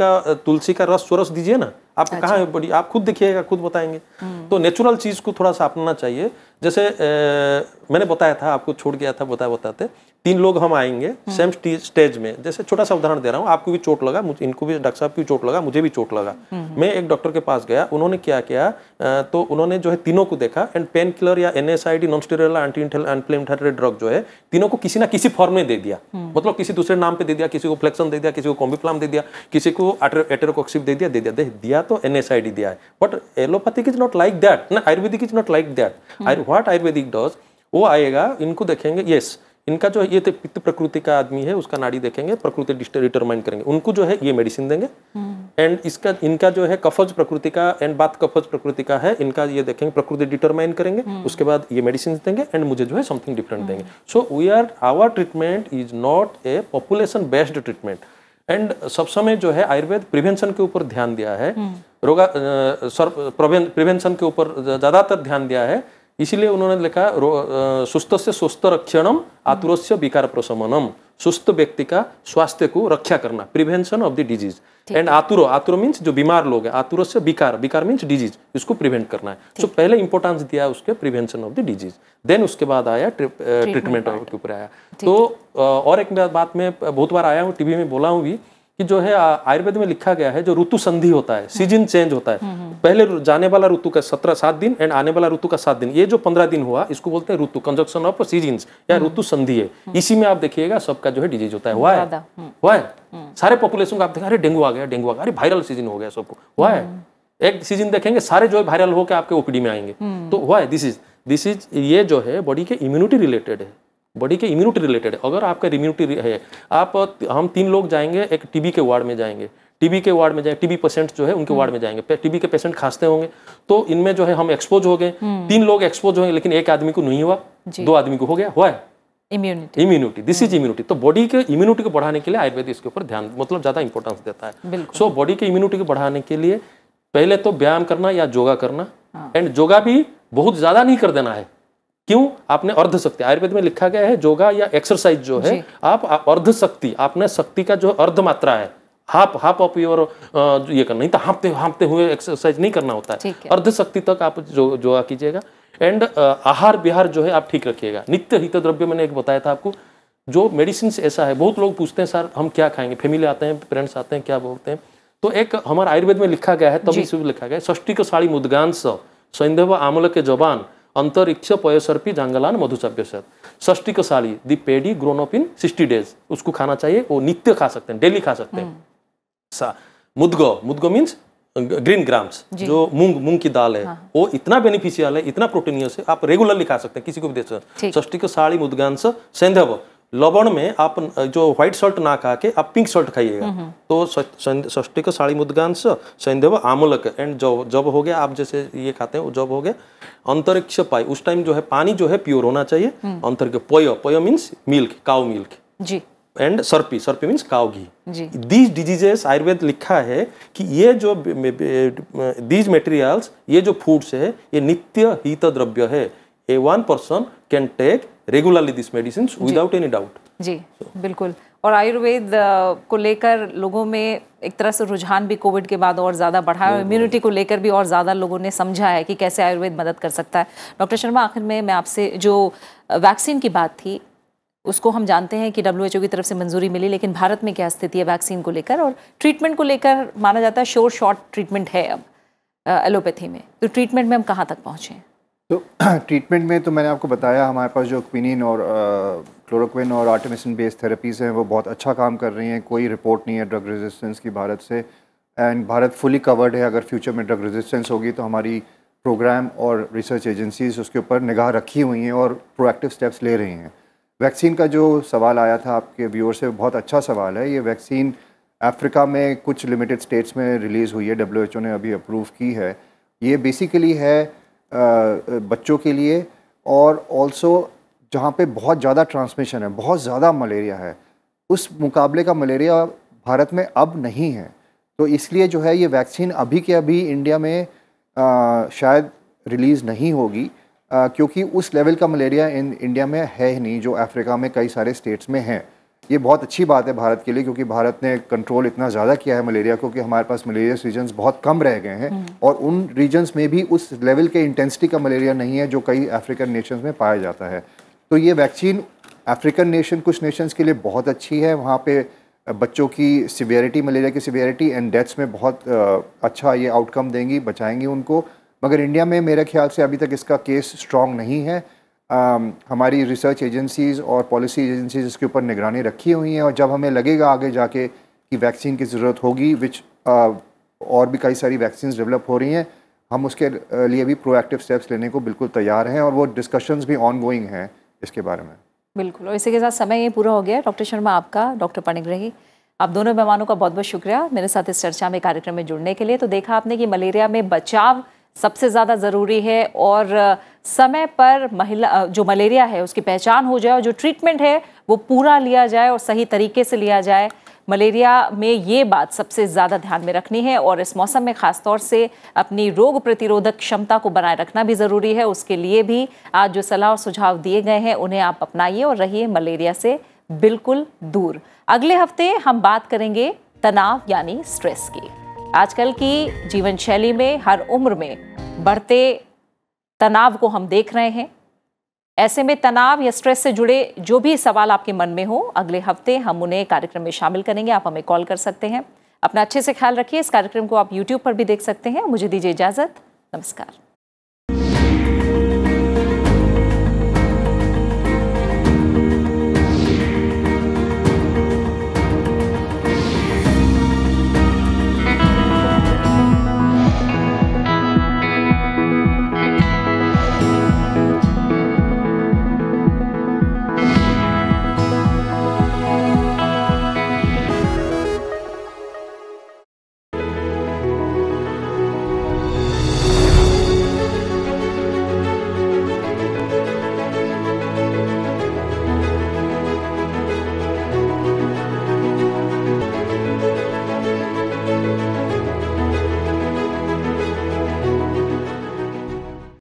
Speaker 5: का रस दीजिए ना, आपको कहाँ है बॉडी, आप खुद देखिएगा, खुद बताएंगे। तो नेचुरल चीज को थोड़ा सा अपनाना चाहिए। जैसे मैंने बताया था, आपको छोड़ गया था बताते 3 लोग हम आएंगे सेम स्टेज में। जैसे छोटा सा उदाहरण दे रहा हूँ, आपको भी चोट लगा, इनको भी डॉक्टर साहब की चोट लगा, मुझे भी चोट लगा। मैं एक डॉक्टर के पास गया, उन्होंने क्या किया, तो उन्होंने जो है तीनों को देखा एंड पेन किलर या NSAID non steroidal anti inflammatory drug जो है तीनों को किसी ना किसी फॉर्म में दे दिया। मतलब किसी दूसरे नाम पे दे दिया, किसी को फ्लेक्सन दे दिया, किसी को कॉम्बिप्लाम दे दिया, किसी को एटेरोकोक्सिब दे दिया तो NSAID दिया है। But allopathic is not like that ना, Ayurvedic is not like that. What Ayurvedic does, वो आएगा, इनको देखेंगे, यस इनका जो ये पित्त प्रकृति का आदमी है, उसका नाड़ी देखेंगे, प्रकृति डिटरमाइन करेंगे, उनको जो है ये मेडिसिन देंगे। एंड इनका जो है कफज प्रकृति का एंड बात कफज प्रकृति का है, इनका ये देखेंगे, प्रकृति डिटरमाइन करेंगे, उसके बाद ये मेडिसिन देंगे एंड मुझे जो है समथिंग डिफरेंट देंगे। So our treatment is not a population based treatment. And सब समय जो है आयुर्वेद प्रिवेंशन के ऊपर ध्यान दिया है, प्रिवेंशन के ऊपर ज्यादातर ध्यान दिया है। इसीलिए उन्होंने लिखा सुस्त से स्वस्थ रक्षणम आतुरस्य विकार प्रशमनम, सुस्त व्यक्ति का स्वास्थ्य को रक्षा करना, prevention of the disease. And आतुरो मीन्स जो बीमार लोग हैं, आतुरस्य विकार मीन्स डिजीज, इसको प्रिवेंट करना है। सो पहले इंपॉर्टेंस दिया उसके prevention of the disease, then उसके बाद आया ट्रीटमेंट के ऊपर आया। तो और एक बात मैं बहुत बार आया हूँ, टीवी में बोला हूँ भी, कि जो है आयुर्वेद में लिखा गया है, जो ऋतु संधि होता है, सीजन चेंज होता है, पहले जाने वाला ऋतु का 7 दिन एंड आने वाला ऋतु का 7 दिन, ये जो 15 दिन हुआ इसको बोलते हैं ऋतु, कंजक्शन ऑफ सीजन्स या ऋतु संधि है। इसी में आप देखिएगा सबका जो है डिजीज होता है। हुआ है सारे पॉपुलेशन को आप देखें, अरे डेंगू आ गया, अरे वायरल सीजन हो गया सबको, हुआ है। एक सीजन देखेंगे सारे जो है वायरल होकर आपके ओपीडी में आएंगे, तो हुआ है। दिस इज ये जो है बॉडी के इम्यूनिटी रिलेटेड है, बॉडी के इम्यूनिटी रिलेटेड है। अगर आपका इम्यूनिटी है, हम 3 लोग जाएंगे, एक टीबी के वार्ड में जाएंगे, टीबी पेशेंट जो है उनके वार्ड में जाएंगे, टीबी के पेशेंट खांसते होंगे, तो इनमें जो है हम एक्सपोज हो गए, 3 लोग एक्सपोज हो गए, लेकिन एक आदमी को नहीं हुआ, 2 आदमी को हो गया, हुआ है इम्यूनिटी। This is immunity. तो बॉडी के इम्यूनिटी को बढ़ाने के लिए आयुर्वेद इसके ऊपर ध्यान मतलब ज्यादा इंपॉर्टेंस देता है। सो बॉडी के इम्यूनिटी को बढ़ाने के लिए पहले तो व्यायाम करना या योगा करना, एंड योगा भी बहुत ज्यादा नहीं कर देना है। क्यों? आपने अर्ध शक्ति, आयुर्वेद में लिखा गया है योगा या एक्सरसाइज जो है, आप अर्ध शक्ति, आपने शक्ति का जो अर्ध मात्रा है, हाफ ऑफ योर ये करना, नहीं तो हाँपते हुए एक्सरसाइज नहीं करना होता है। अर्ध शक्ति तक आप योगा कीजिएगा। एंड आहार विहार जो है आप ठीक रखिएगा। नित्य हित द्रव्य मैंने एक बताया था आपको, जो मेडिसिन ऐसा है, बहुत लोग पूछते हैं सर हम क्या खाएंगे, फैमिली आते हैं, पेरेंट्स आते हैं, क्या बोलते हैं, तो एक हमारा आयुर्वेद में लिखा गया है, तभी से लिखा गया है, षष्टिक साड़ी मुदगांश सैंधव आमल के जबान अंतरिक्ष पयसर्पी जांगलान मधुसभ्य षष्टिक साड़ी दी पेडी ग्रोन अप इन 60 डेज, उसको खाना चाहिए। वो नित्य खा सकते हैं, डेली खा सकते हैं। मुदगो मीन्स ग्रीन ग्राम्स, जो मूंग की दाल है, वो इतना बेनिफिशियल है, इतना प्रोटीनियस है, आप रेगुलरली खा सकते हैं, किसी को भी दे सकते हैं। षष्टिक साड़ी मुदगांश सैंधव, लवण में आप जो व्हाइट सॉल्ट ना खा के आप पिंक सॉल्ट खाइएगा, तो षष्टिक साड़ी मुदगांश सैंधव आमलक, एंड जब हो गया आप जैसे ये खाते हैं वो जब हो गया। अंतरिक्ष पाई, उस टाइम जो है पानी जो है प्योर होना चाहिए। अंतरिक्ष पय मीन्स मिल्क, काउ मिल्क जी, एंड सर्पी means cow ghee. These diseases Ayurveda लिखा है कि ये जो दीज मटेरियल्स, ये जो फूड्स है, ये नित्य हित द्रव्य है। A 1 person can take regularly this medicine without any doubt. जी
Speaker 1: बिल्कुल। और आयुर्वेद को लेकर लोगों में एक तरह से रुझान भी कोविड के बाद और ज़्यादा बढ़ा है, इम्यूनिटी को लेकर भी और ज़्यादा लोगों ने समझा है कि कैसे आयुर्वेद मदद कर सकता है। डॉक्टर शर्मा, आखिर में मैं आपसे, जो वैक्सीन की बात थी उसको हम जानते हैं कि WHO की तरफ से मंजूरी मिली, लेकिन भारत में क्या स्थिति है वैक्सीन को लेकर? और ट्रीटमेंट को लेकर माना जाता है श्योर शॉर्ट ट्रीटमेंट है अब एलोपैथी में, तो ट्रीटमेंट में हम कहाँ तक पहुँचे हैं?
Speaker 4: तो ट्रीटमेंट में तो मैंने आपको बताया, हमारे पास जो क्विनिन और क्लोरोक्विन और आर्टेमिसिन बेस्ड थेरेपीज़ हैं वो बहुत अच्छा काम कर रही हैं। कोई रिपोर्ट नहीं है ड्रग रेजिस्टेंस की भारत से, एंड भारत फुली कवर्ड है। अगर फ्यूचर में ड्रग रेजिस्टेंस होगी तो हमारी प्रोग्राम और रिसर्च एजेंसीज उसके ऊपर निगाह रखी हुई हैं और प्रोएक्टिव स्टेप्स ले रही हैं। वैक्सीन का जो सवाल आया था आपके व्यूअर से, बहुत अच्छा सवाल है। ये वैक्सीन अफ्रीका में कुछ लिमिटेड स्टेट्स में रिलीज़ हुई है, WHO ने अभी अप्रूव की है। ये बेसिकली है बच्चों के लिए, और ऑल्सो जहाँ पे बहुत ज़्यादा ट्रांसमिशन है, बहुत ज़्यादा मलेरिया है, उस मुकाबले का मलेरिया भारत में अब नहीं है। तो इसलिए जो है ये वैक्सीन अभी के अभी इंडिया में शायद रिलीज़ नहीं होगी, क्योंकि उस लेवल का मलेरिया इंडिया में है ही नहीं जो अफ्रीका में कई सारे स्टेट्स में है। ये बहुत अच्छी बात है भारत के लिए, क्योंकि भारत ने कंट्रोल इतना ज़्यादा किया है मलेरिया को कि हमारे पास मलेरियस रीजन्स बहुत कम रह गए हैं, और उन रीजन्स में भी उस लेवल के इंटेंसिटी का मलेरिया नहीं है जो कई अफ्रीकन नेशंस में पाया जाता है। तो ये वैक्सीन अफ्रीकन नेशन, कुछ नेशंस के लिए बहुत अच्छी है। वहाँ पे बच्चों की सिवियरिटी, मलेरिया की सिवियरिटी एंड डेथ्स में बहुत अच्छा ये आउटकम देंगी, बचाएंगी उनको। मगर इंडिया में मेरे ख्याल से अभी तक इसका केस स्ट्रॉन्ग नहीं है। हमारी रिसर्च एजेंसीज़ और पॉलिसी एजेंसीज इसके ऊपर निगरानी रखी हुई हैं, और जब हमें लगेगा आगे जाके कि वैक्सीन की ज़रूरत होगी, विच और भी कई सारी वैक्सीन डेवलप हो रही हैं, हम उसके लिए भी प्रोएक्टिव स्टेप्स लेने को बिल्कुल तैयार हैं, और वो डिस्कशंस भी ऑनगोइंग हैं इसके बारे में।
Speaker 1: बिल्कुल, और इसी के साथ समय ये पूरा हो गया। डॉक्टर शर्मा आपका, डॉक्टर पाणिग्राही, आप दोनों मेहमानों का बहुत बहुत शुक्रिया मेरे साथ इस चर्चा में, कार्यक्रम में जुड़ने के लिए। तो देखा आपने कि मलेरिया में बचाव सबसे ज़्यादा ज़रूरी है, और समय पर जो मलेरिया है उसकी पहचान हो जाए, और जो ट्रीटमेंट है वो पूरा लिया जाए और सही तरीके से लिया जाए। मलेरिया में ये बात सबसे ज़्यादा ध्यान में रखनी है, और इस मौसम में ख़ास तौर से अपनी रोग प्रतिरोधक क्षमता को बनाए रखना भी ज़रूरी है। उसके लिए भी आज जो सलाह और सुझाव दिए गए हैं उन्हें आप अपनाइए और रहिए मलेरिया से बिल्कुल दूर। अगले हफ्ते हम बात करेंगे तनाव यानी स्ट्रेस की। आजकल की जीवन शैली में हर उम्र में बढ़ते तनाव को हम देख रहे हैं। ऐसे में तनाव या स्ट्रेस से जुड़े जो भी सवाल आपके मन में हो, अगले हफ्ते हम उन्हें कार्यक्रम में शामिल करेंगे। आप हमें कॉल कर सकते हैं। अपना अच्छे से ख्याल रखिए। इस कार्यक्रम को आप YouTube पर भी देख सकते हैं। मुझे दीजिए इजाज़त। नमस्कार।